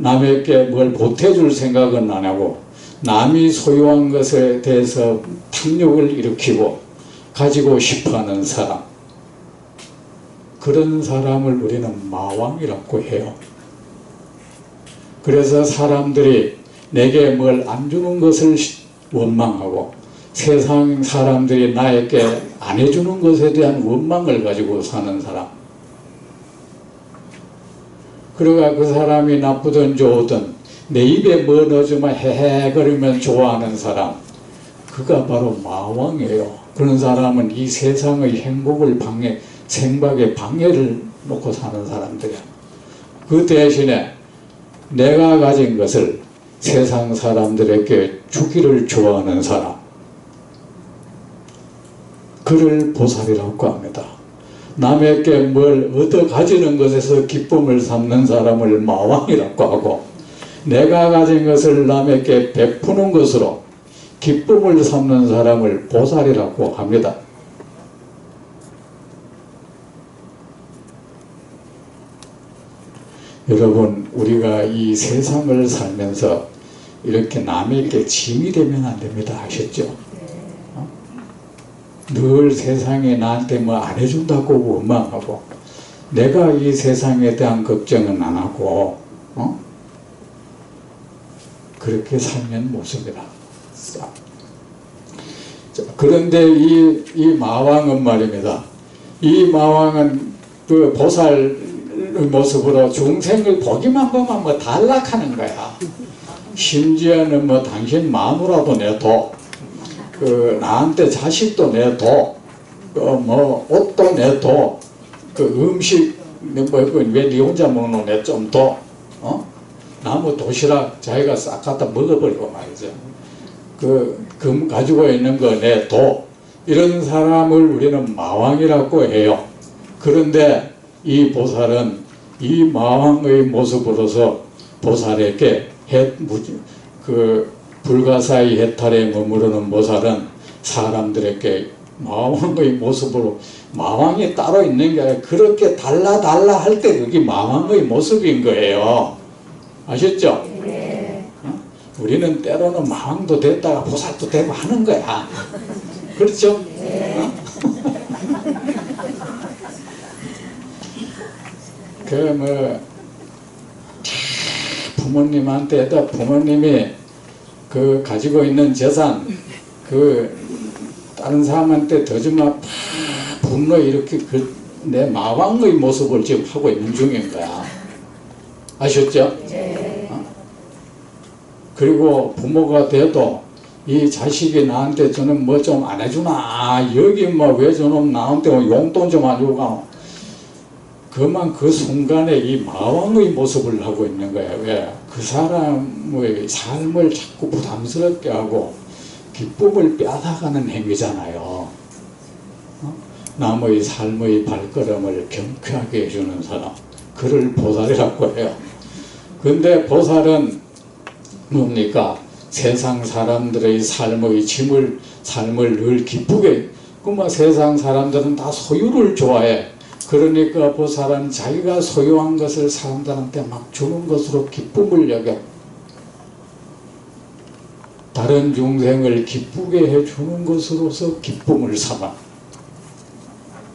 [SPEAKER 1] 남에게 뭘 보태줄 생각은 안 하고 남이 소유한 것에 대해서 탐욕을 일으키고 가지고 싶어하는 사람, 그런 사람을 우리는 마왕이라고 해요. 그래서 사람들이 내게 뭘 안 주는 것을 원망하고 세상 사람들이 나에게 안 해주는 것에 대한 원망을 가지고 사는 사람, 그러가 그 사람이 나쁘든 좋든 내 입에 뭐 넣어주면 헤헤거리면 좋아하는 사람, 그가 바로 마왕이에요. 그런 사람은 이 세상의 행복을 생박에 방해를 놓고 사는 사람들이야. 그 대신에 내가 가진 것을 세상 사람들에게 주기를 좋아하는 사람, 그를 보살이라고 합니다. 남에게 뭘 얻어 가지는 것에서 기쁨을 삼는 사람을 마왕이라고 하고, 내가 가진 것을 남에게 베푸는 것으로 기쁨을 삼는 사람을 보살이라고 합니다. 여러분, 우리가 이 세상을 살면서 이렇게 남에게 짐이 되면 안 됩니다. 아셨죠? 늘 세상에 나한테 뭐 안 해준다고 원망하고 내가 이 세상에 대한 걱정은 안 하고 그렇게 살면 못 삽니다. 그런데 이 마왕은 말입니다. 이 마왕은 그 보살의 모습으로 중생을 보기만 하면 뭐 단락하는 거야. 심지어는 뭐 당신 마누라도 내둬, 그 나한테 자식도 내둬, 뭐 옷도 내둬, 그 음식 왜 니 혼자 먹노 내 좀 더, 나무 도시락 자기가 싹 갖다 먹어버리고 말이죠. 그 가지고 있는 거 내둬, 이런 사람을 우리는 마왕이라고 해요. 그런데 이 보살은 이 마왕의 모습으로서 보살에게 불가사의 해탈에 머무르는 보살은 사람들에게 마왕의 모습으로, 마왕이 따로 있는 게 아니라 그렇게 달라 할 때 그게 마왕의 모습인 거예요. 아셨죠?
[SPEAKER 2] 네.
[SPEAKER 1] 우리는 때로는 마왕도 됐다가 보살도 되고 하는 거야. 그렇죠?
[SPEAKER 2] 네.
[SPEAKER 1] 부모님한테도 부모님이 그 가지고 있는 재산 다른 사람한테 더 주면 분노 이렇게 내 마왕의 모습을 지금 하고 있는 중인 거야. 아셨죠?
[SPEAKER 2] 네.
[SPEAKER 1] 그리고 부모가 돼도 이 자식이 나한테 저는 뭐 좀 안 해주나, 여기 뭐 왜 저놈 나한테 용돈 좀 안 주고 가, 그만 그 순간에 이 마왕의 모습을 하고 있는 거예요. 왜? 그 사람의 삶을 자꾸 부담스럽게 하고 기쁨을 빼앗아가는 행위잖아요. 남의 삶의 발걸음을 경쾌하게 해주는 사람, 그를 보살이라고 해요. 근데 보살은 뭡니까? 세상 사람들의 삶을 늘 기쁘게, 그만 세상 사람들은 다 소유를 좋아해. 그러니까 보살은 자기가 소유한 것을 사람들한테 막 주는 것으로 기쁨을 여겨 다른 중생을 기쁘게 해주는 것으로서 기쁨을 삼아.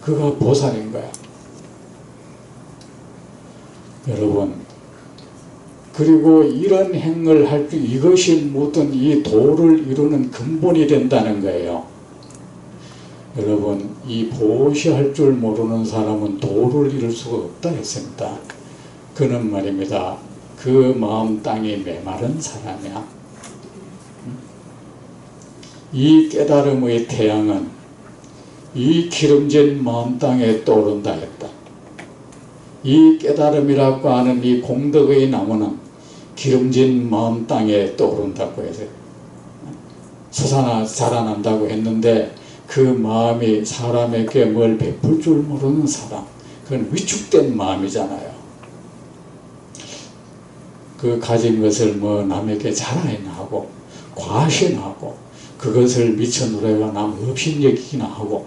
[SPEAKER 1] 그가 보살인 거야. 여러분, 그리고 이런 행을 할 때 이것이 모든 이 도를 이루는 근본이 된다는 거예요. 여러분, 이 보시할 줄 모르는 사람은 도를 이룰 수가 없다 했습니다. 그는 말입니다. 그 마음 땅이 메마른 사람이야. 이 깨달음의 태양은 이 기름진 마음 땅에 떠오른다 했다. 이 깨달음이라고 하는 이 공덕의 나무는 기름진 마음 땅에 떠오른다고 해서 자라난다고 했는데, 그 마음이 사람에게 뭘 베풀 줄 모르는 사람, 그건 위축된 마음이잖아요. 그 가진 것을 뭐 남에게 자랑이나 하고 과신하고 그것을 미쳐 누려가 남 없인 여기기나 하고,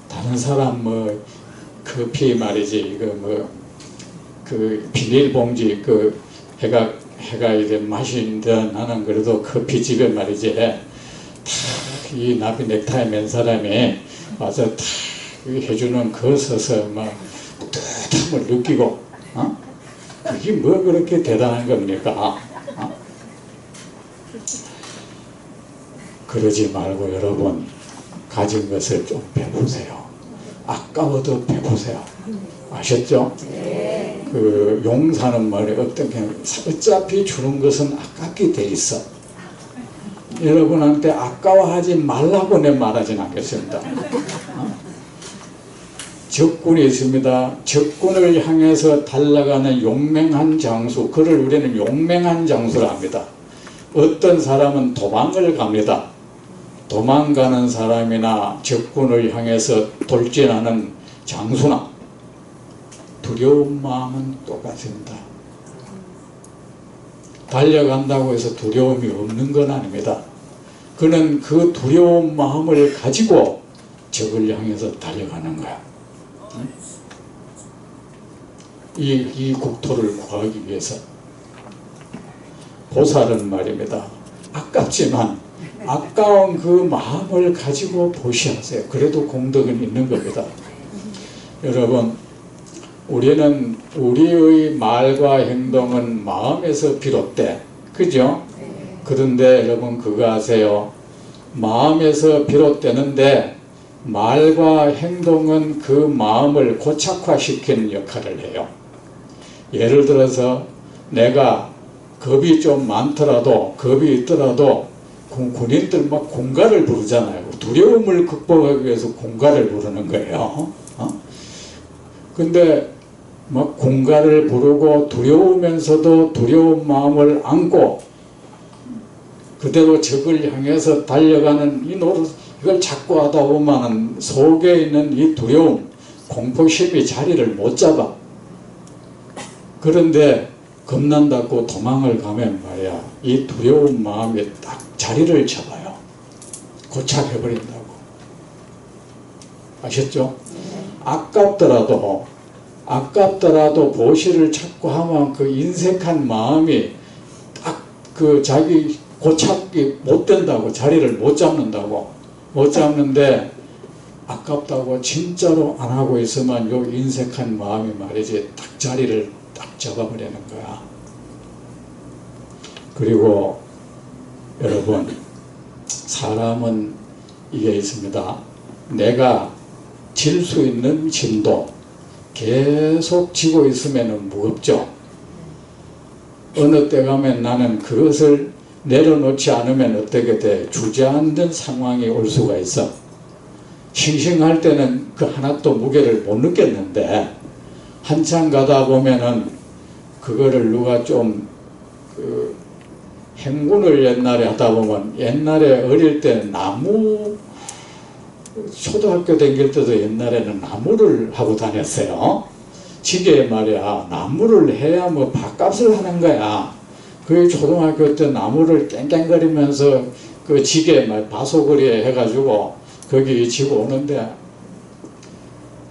[SPEAKER 1] 다른 사람 뭐 커피 말이지, 이거 뭐 그 비닐봉지 해가 이제 마시는데 나는 그래도 커피집에 말이지 이 나비 넥타이 맨 사람이 와서 탁 해주는 그 서서 막 뜨뜻함을 느끼고 그게 뭐 그렇게 대단한 겁니까? 그러지 말고 여러분 가진 것을 좀 베푸세요. 아까워도 베푸세요. 아셨죠?
[SPEAKER 2] 네.
[SPEAKER 1] 그 용사는 말이 어차피 주는 것은 아깝게 돼 있어. 여러분한테 아까워하지 말라고 내 말하진 않겠습니다. 적군이 있습니다. 적군을 향해서 달려가는 용맹한 장수, 그를 우리는 용맹한 장수라 합니다. 어떤 사람은 도망을 갑니다. 도망가는 사람이나 적군을 향해서 돌진하는 장수나 두려운 마음은 똑같습니다. 달려간다고 해서 두려움이 없는 건 아닙니다. 그는 그 두려운 마음을 가지고 적을 향해서 달려가는 거야. 이 국토를 구하기 위해서. 보살은 말입니다. 아깝지만 아까운 그 마음을 가지고 보시하세요. 그래도 공덕은 있는 겁니다. 여러분, 우리는 우리의 말과 행동은 마음에서 비롯돼. 그죠? 그런데 여러분 그거 아세요? 마음에서 비롯되는데 말과 행동은 그 마음을 고착화시키는 역할을 해요. 예를 들어서 내가 겁이 좀 많더라도, 겁이 있더라도 군인들 막 공가를 부르잖아요. 두려움을 극복하기 위해서 공가를 부르는 거예요. 근데 막 공가를 부르고 두려우면서도 두려운 마음을 안고 그대로 적을 향해서 달려가는 이 노릇, 이걸 자꾸 하다 보면 속에 있는 이 두려움, 공포심이 자리를 못 잡아. 그런데 겁난다고 도망을 가면 말이야, 이 두려운 마음이 딱 자리를 잡아요. 고착해버린다고. 아셨죠? 아깝더라도 보시를 찾고 하면 그 인색한 마음이 딱 그 자기 고착이 못 된다고, 자리를 못 잡는다고. 못 잡는데 아깝다고 진짜로 안 하고 있으면 요 인색한 마음이 말이지 딱 자리를 딱 잡아버리는 거야. 그리고 여러분, 사람은 이게 있습니다. 내가 질 수 있는 짐도 계속 지고 있으면 무겁죠. 어느 때 가면 나는 그것을 내려놓지 않으면 어떻게 돼? 주저앉는 상황이 올 수가 있어. 싱싱할 때는 그 하나도 무게를 못 느꼈는데 한참 가다 보면은 그거를 누가 좀 행군을 옛날에 하다 보면, 옛날에 어릴 때 나무, 초등학교 다닐 때도 옛날에는 나무를 하고 다녔어요. 지게 말이야, 나무를 해야 뭐 밥값을 하는 거야. 그 초등학교 때 나무를 깽깽거리면서 그 지게 바소거리에 해가지고 거기 지고 오는데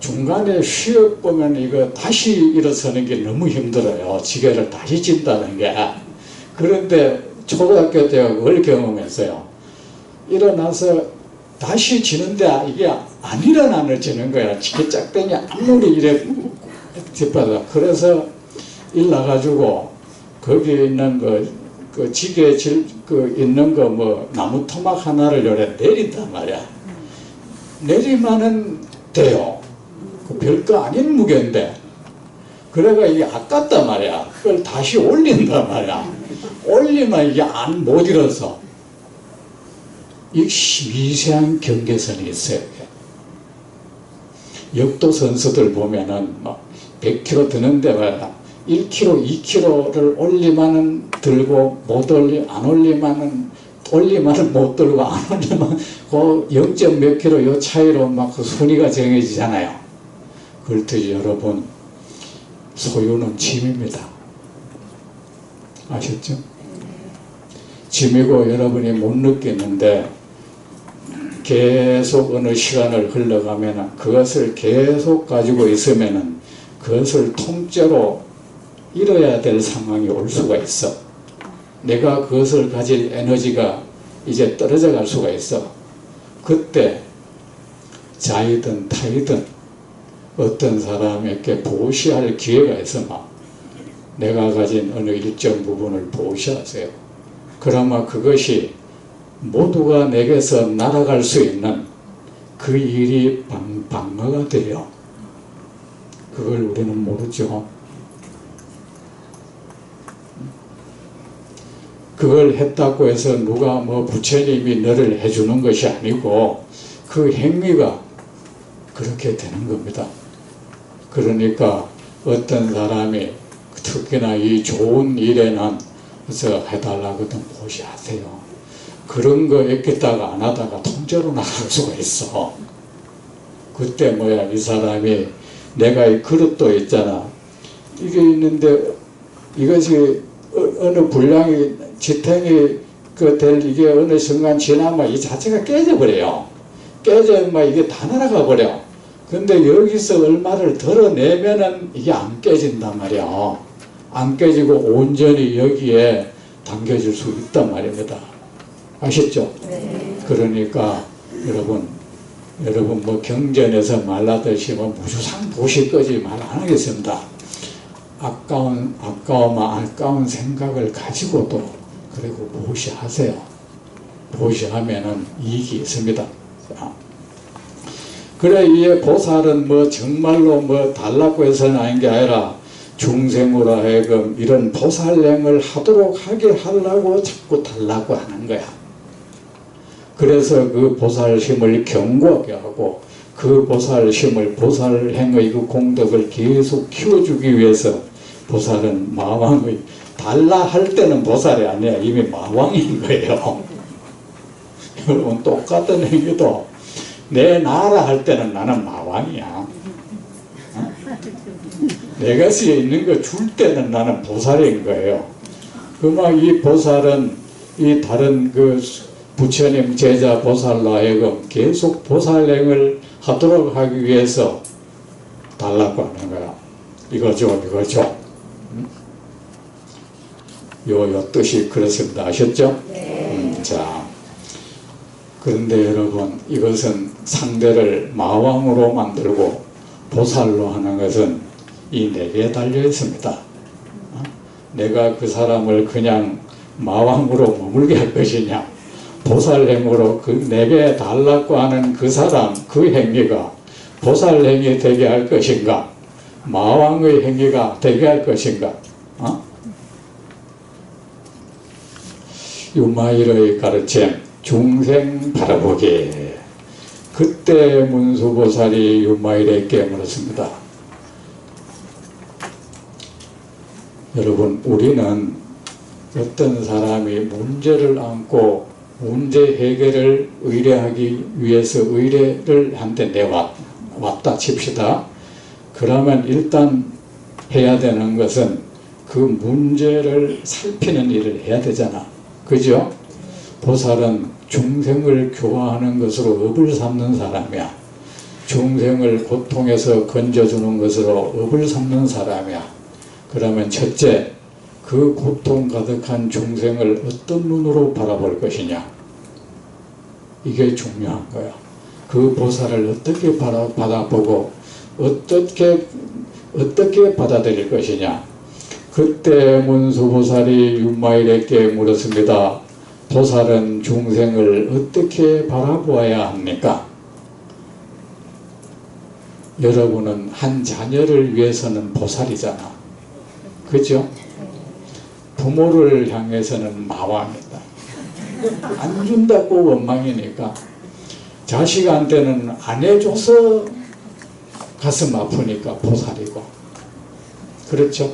[SPEAKER 1] 중간에 쉬어 보면 이거 다시 일어서는 게 너무 힘들어요. 지게를 다시 진다는 게. 그런데 초등학교 때 그걸 경험했어요. 일어나서 다시 지는데 이게 안 일어나지는 거야. 지게 짝대니 아무리 이래 뒷바닥. 그래서 일나가지고 거기 있는 그 지게 있는 거 나무 토막 하나를 요래 내린단 말이야. 내리면은 돼요. 그 별거 아닌 무게인데. 그래가 이게 아깝단 말이야. 그걸 다시 올린단 말이야. 올리면 이게 못 일어서. 이 미세한 경계선이 있어요. 역도 선수들 보면은 막 100kg 드는데 말이야. 1kg, 2kg를 올리면은 들고 못 안 올리면은 못 들고 안 올리면 그 0. 몇 킬로 요 차이로 막 그 순위가 정해지잖아요. 그렇듯이 여러분, 소유는 짐입니다. 아셨죠? 짐이고 여러분이 못 느끼는데 계속 어느 시간을 흘러가면 그것을 계속 가지고 있으면 그것을 통째로 잃어야 될 상황이 올 수가 있어. 내가 그것을 가질 에너지가 이제 떨어져 갈 수가 있어. 그때 자이든 타이든 어떤 사람에게 보시할 기회가 있으면 내가 가진 어느 일정 부분을 보시하세요. 그러면 그것이 모두가 내게서 날아갈 수 있는 그 일이 방어가 돼요. 그걸 우리는 모르죠. 그걸 했다고 해서 누가 뭐 부처님이 너를 해주는 것이 아니고 그 행위가 그렇게 되는 겁니다. 그러니까 어떤 사람이 특히나 이 좋은 일에는 그래서 해달라거든 보시하세요. 그런 거 애끼다가 안 하다가 통째로 나갈 수가 있어. 그때 뭐야, 이 사람이 내가 이 그릇도 있잖아. 이게 있는데 이것이 어느 분량이 지탱이 될 이게 어느 순간 지나면 이 자체가 깨져버려요. 깨져면 이게 다 날아가 버려. 근데 여기서 얼마를 덜어내면은 이게 안 깨진단 말이야. 안 깨지고 온전히 여기에 담겨질 수 있단 말입니다. 아셨죠?
[SPEAKER 2] 네.
[SPEAKER 1] 그러니까 여러분 뭐 경전에서 말라드시면 무주상 보실 거지 말 안 하겠습니다. 아까운 생각을 가지고도 그리고 보시하세요. 보시하면은 이익이 있습니다. 그래, 이 보살은 뭐 정말로 뭐 달라고 해서는 아닌 게 아니라 중생으로 하여금 이런 보살행을 하도록 하게 하려고 자꾸 달라고 하는 거야. 그래서 그 보살심을 견고하게 하고 그 보살심을 보살행의 그 공덕을 계속 키워주기 위해서 보살은 마왕의 달라 할 때는 보살이 아니야. 이미 마왕인 거예요. 여러분 똑같은 행위도 내 나라 할 때는 나는 마왕이야. 내가 쓰여 있는 거 줄 때는 나는 보살인 거예요. 그만 이 보살은 이 다른 그 부처님 제자 보살로 하여금 계속 보살행을 하도록 하기 위해서 달라고 하는 거야. 이거죠. 요 뜻이 그렇습니다. 아셨죠? 자, 그런데 여러분 이것은 상대를 마왕으로 만들고 보살로 하는 것은 이 내게 달려 있습니다. 내가 그 사람을 그냥 마왕으로 머물게 할 것이냐, 보살행으로 그 내게 달라고 하는 그 사람 그 행위가 보살행위 되게 할 것인가, 마왕의 행위가 되게 할 것인가. 유마일의 가르침 중생 바라보기. 그때 문수보살이 유마일에게 물었습니다. 여러분 우리는 어떤 사람이 문제를 안고 문제 해결을 의뢰하기 위해서 의뢰를 한테 내왔다 칩시다. 그러면 일단 해야 되는 것은 그 문제를 살피는 일을 해야 되잖아. 그죠? 보살은 중생을 교화하는 것으로 업을 삼는 사람이야. 중생을 고통에서 건져주는 것으로 업을 삼는 사람이야. 그러면 첫째, 그 고통 가득한 중생을 어떤 눈으로 바라볼 것이냐. 이게 중요한 거야. 그 보살을 어떻게 받아보고 어떻게 받아들일 것이냐. 그때 문수보살이 윤마일에게 물었습니다. 보살은 중생을 어떻게 바라보아야 합니까? 여러분은 한 자녀를 위해서는 보살이잖아. 그죠? 부모를 향해서는 마왕이다. 안 준다고 원망이니까. 자식한테는 안 해줘서 가슴 아프니까 보살이고. 그렇죠?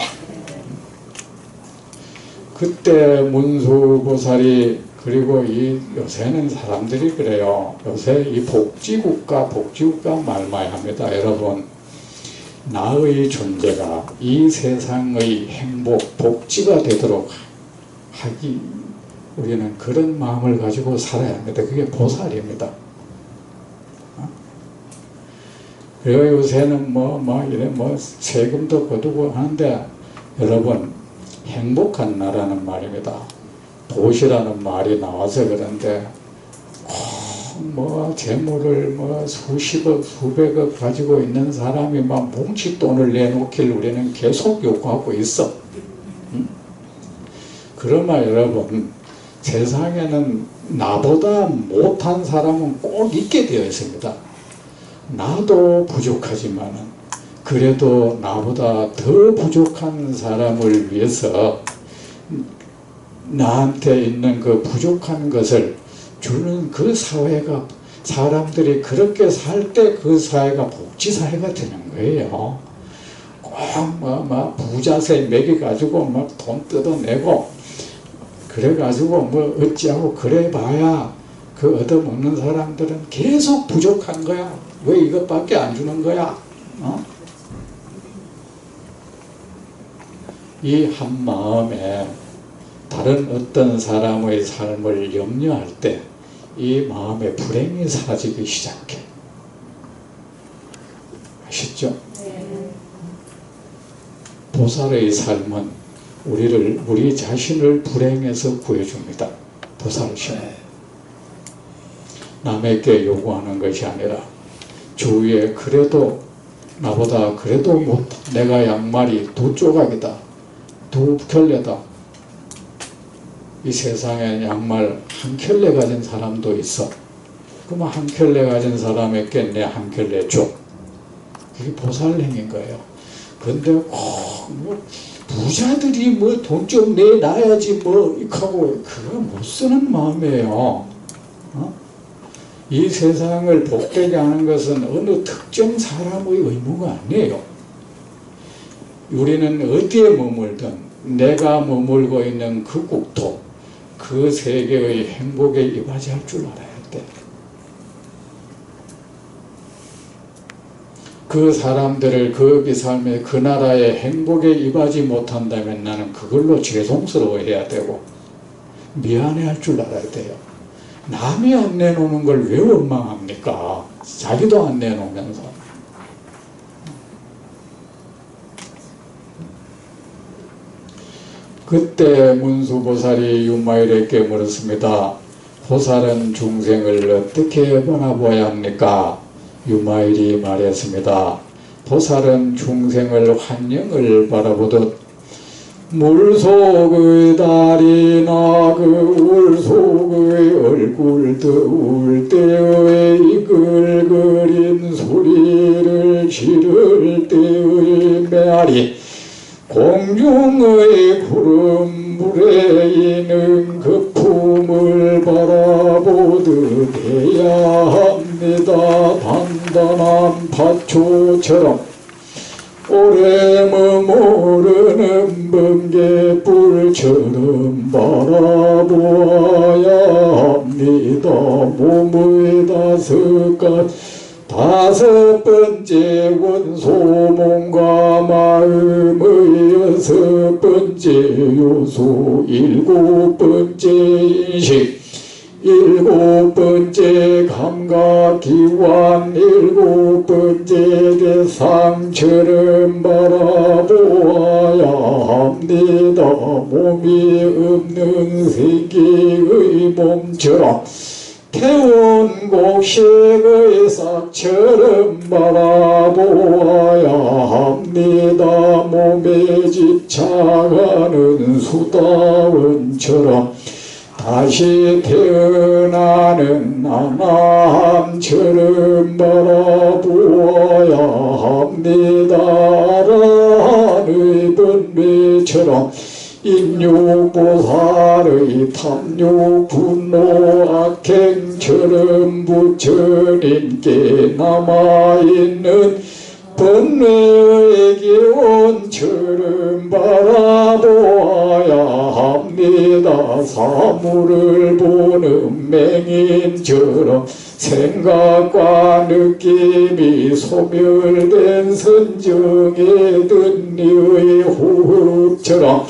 [SPEAKER 1] 그때 문수보살이, 그리고 이 요새는 사람들이 그래요. 요새 이 복지국가 말마야 합니다. 여러분, 나의 존재가 이 세상의 행복, 복지가 되도록 하기, 우리는 그런 마음을 가지고 살아야 합니다. 그게 보살입니다. 그리고 요새는 이래 세금도 거두고 하는데, 여러분, 행복한 나라는 말입니다. 도시라는 말이 나와서 그런데 뭐 재물을 뭐 수십억 수백억 가지고 있는 사람이 막 뭉칫돈을 내놓길 우리는 계속 요구하고 있어. 그러나 여러분, 세상에는 나보다 못한 사람은 꼭 있게 되어 있습니다. 나도 부족하지만 그래도 나보다 더 부족한 사람을 위해서 나한테 있는 그 부족한 것을 주는 그 사회가, 사람들이 그렇게 살 때 그 사회가 복지사회가 되는 거예요. 꼭 부자세 먹여가지고 막 돈 뜯어내고 그래가지고 뭐 어찌하고 그래봐야 그 얻어먹는 사람들은 계속 부족한 거야. 왜 이것밖에 안 주는 거야? 이 한 마음에 다른 어떤 사람의 삶을 염려할 때 이 마음에 불행이 사라지기 시작해. 아시죠? 보살의 삶은 우리 자신을 불행에서 구해줍니다. 보살심은 남에게 요구하는 것이 아니라 주위에 그래도 나보다 그래도 못, 내가 양말이 두 조각이다, 두 켤레다, 이 세상에 양말 한 켤레 가진 사람도 있어. 그러면 한 켤레 가진 사람에게 내 한 켤레 줘. 그게 보살행인 거예요. 근데 뭐 부자들이 뭐 돈 좀 내놔야지 뭐 하고 그거 못 쓰는 마음이에요. 이 세상을 복되게 하는 것은 어느 특정 사람의 의무가 아니에요. 우리는 어디에 머물든 내가 머물고 있는 그 국토, 그 세계의 행복에 이바지할 줄 알아야 돼. 그 사람들을 거기 삶에 그 나라의 행복에 이바지 못한다면 나는 그걸로 죄송스러워해야 되고 미안해할 줄 알아야 돼요. 남이 안 내놓는 걸 왜 원망합니까? 자기도 안 내놓으면서. 그때 문수보살이 유마일에게 물었습니다. 보살은 중생을 어떻게 바라보아야 합니까? 유마일이 말했습니다. 보살은 중생을 환영을 바라보듯 물속의 달이나 그 울속의 얼굴 더울 때의 이글거린 소리를 지를 때의 메아리 공중의 구름물에 있는 거품을 바라보듯 해야 합니다. 단단한 밭초처럼 오래 머무르는 번개불처럼 바라보아야 합니다. 몸의 다섯 번째 원소 몸과 마음의 여섯 번째 요소, 일곱 번째 인식, 일곱 번째 감각기관, 일곱 번째 대상처럼 바라보아야 합니다. 몸이 없는 세계의 몸처럼 태운 곡식의 싹처럼 바라보아야 합니다. 몸에 집착하는 수다원처럼 다시 태어나는 아나함처럼 바라보아야 합니다. 아란의 번뇌처럼 인육보살의 탐욕 분노 악행처럼 부처님께 남아있는 번뇌의 기원처럼 바라보아야 합니다. 사물을 보는 맹인처럼 생각과 느낌이 소멸된 선정의 든리의 호흡처럼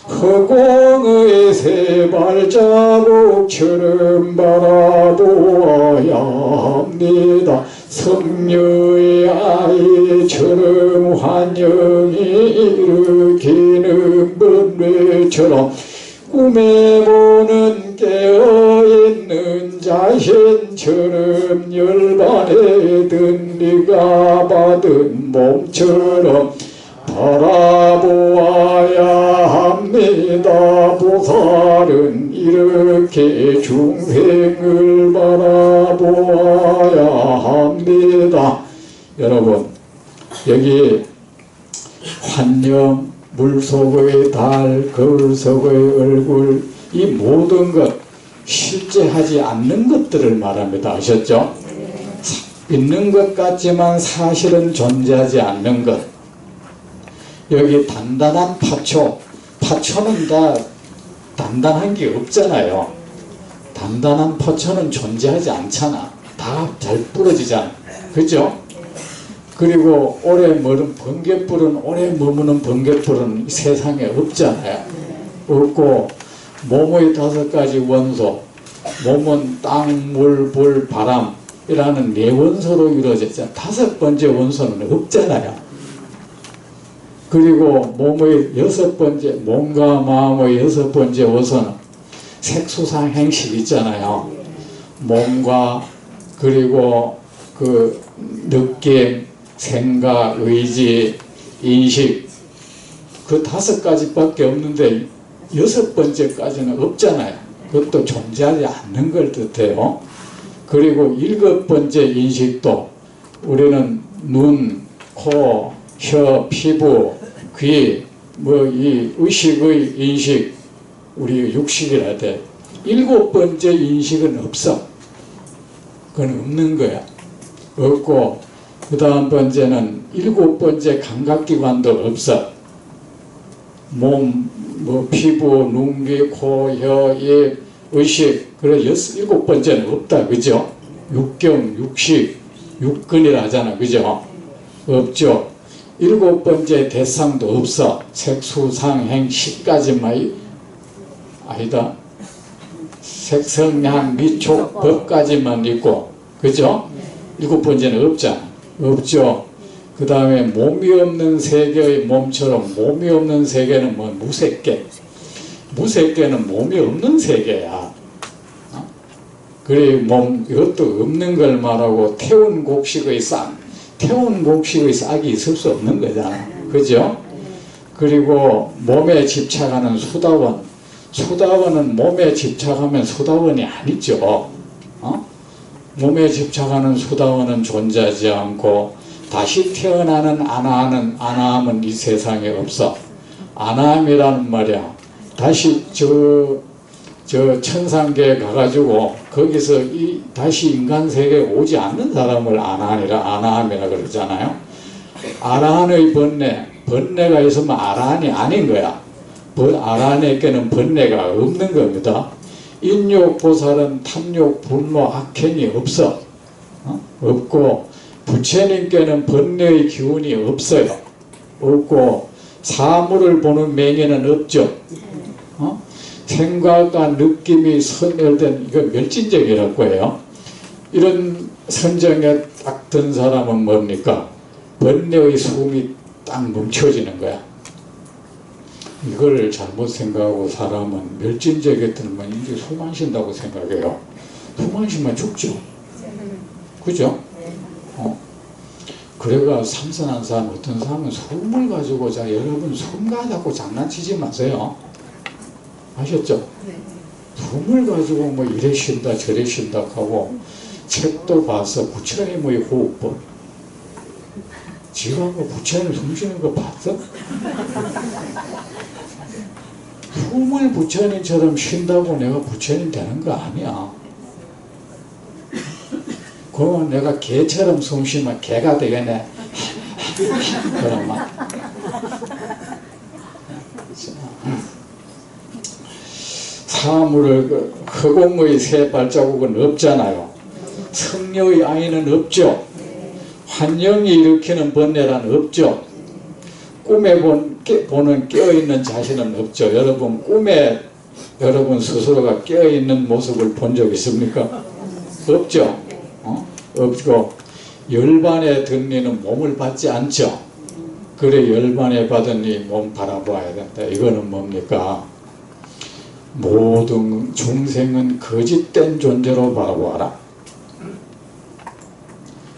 [SPEAKER 1] 허공의 새 발자국처럼 바라보아야 합니다. 성녀의 아이처럼 환영이 일으키는 번뇌처럼 꿈에 보는 깨어있는 자신처럼 열반에 네가 받은 몸처럼 바라보아야 합니다. 보살은 이렇게 중생을 바라보아야 합니다. 여러분, 여기 환영, 물속의 달, 거울 속의 얼굴, 이 모든 것 실제 하지 않는 것들을 말합니다. 아셨죠? 있는 것 같지만 사실은 존재하지 않는 것. 여기 단단한 파초, 파초는 다 단단한 게 없잖아요. 단단한 파초는 존재하지 않잖아. 다 잘 부러지잖아. 그죠? 그리고 오래 머문 번갯불은, 오래 머무는 번갯불은 세상에 없잖아요. 없고 몸의 5가지 원소, 몸은 땅, 물, 불, 바람이라는 4원소로 이루어졌잖아요. 5번째 원소는 없잖아요. 그리고 몸의 6번째, 몸과 마음의 6번째 원소는 색수상 행식 있잖아요. 몸과 그리고 그 느낌, 생각, 의지, 인식, 그 5가지밖에 없는데 6번째까지는 없잖아요. 그것도 존재하지 않는 걸 뜻해요. 그리고 7번째 인식도 우리는 눈, 코, 혀, 피부, 귀, 뭐 이 의식의 인식, 우리 육식이라 돼. 7번째 인식은 없어. 그건 없는 거야. 없고, 그 다음 번째는 7번째 감각기관도 없어. 몸, 뭐 피부, 눈, 귀, 코, 혀, 입, 의식. 그래 7번째는 없다. 그죠? 육경, 육식, 육근이라 하잖아. 그죠? 없죠. 7번째 대상도 없어. 색수상행 10가지만 아니다. 색성향 미촉 법까지만 있고, 그죠? 7번째는 없잖아. 없죠. 그 다음에 몸이 없는 세계의 몸처럼 몸이 없는 세계는 뭐 무색계. 무색계는 몸이 없는 세계야. 그래 몸 이것도 없는 걸 말하고 태운 곡식의 싹. 태운 곡식의 싹이 있을 수 없는 거잖아. 그죠? 그리고 몸에 집착하는 수다원. 수다원은 몸에 집착하면 수다원이 아니죠. 몸에 집착하는 수다원은 존재하지 않고 다시 태어나는 아나함은 이 세상에 없어. 아나함이라는 말이야. 다시 저 천상계에 가가지고 거기서 다시 인간 세계에 오지 않는 사람을 아나함이라 그러잖아요. 아라한의 번뇌가 있으면 아라한이 아닌 거야. 아라한에게는 번뇌가 없는 겁니다. 인욕보살은 탐욕, 분노, 악행이 없어. 없고 부처님께는 번뇌의 기운이 없어요. 없고 사물을 보는 맹에는 없죠. 생각과 느낌이 선멸된, 이거 멸진적이라고 해요. 이런 선정에 딱 든 사람은 뭡니까? 번뇌의 숨이 딱 멈춰지는 거야. 이걸 잘못 생각하고 사람은 멸진적에 들면 이제 숨 안 쉰다고 생각해요. 숨 안 쉬면 죽죠. 그죠? 그래가 삼선한 사람, 어떤 사람은 숨을 가지고, 여러분 숨 가지고 장난치지 마세요. 아셨죠? 숨을 가지고 뭐 이래 쉰다 저래 쉰다 하고, 책도 봐서 부처님의 호흡법, 지가 뭐 부처님 숨 쉬는 거 봤어? 숨을 부처님처럼 쉰다고 내가 부처님 되는 거 아니야. 그러면 내가 개처럼 숨 쉬면 개가 되겠네. 그러면 사물을 허공의 새 발자국은 없잖아요. 성녀의 아이는 없죠. 환영이 일으키는 번뇌란 없죠. 꿈에 보는 깨어있는 자신은 없죠. 여러분 꿈에 여러분 스스로가 깨어있는 모습을 본 적 있습니까? 없죠. 없고 열반에 든 이는 몸을 받지 않죠. 그래 열반에 받은 이 몸 바라봐야 된다. 이거는 뭡니까? 모든 중생은 거짓된 존재로 바라보아라.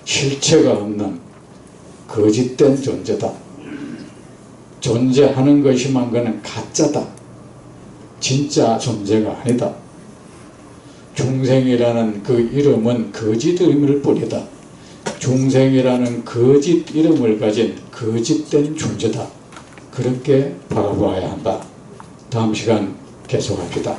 [SPEAKER 1] 실체가 없는 거짓된 존재다. 존재하는 것이만 그는 가짜다. 진짜 존재가 아니다. 중생이라는 그 이름은 거짓 의미를 뿐이다. 중생이라는 거짓 이름을 가진 거짓된 존재다. 그렇게 바라보아야 한다. 다음 시간 계속합시다.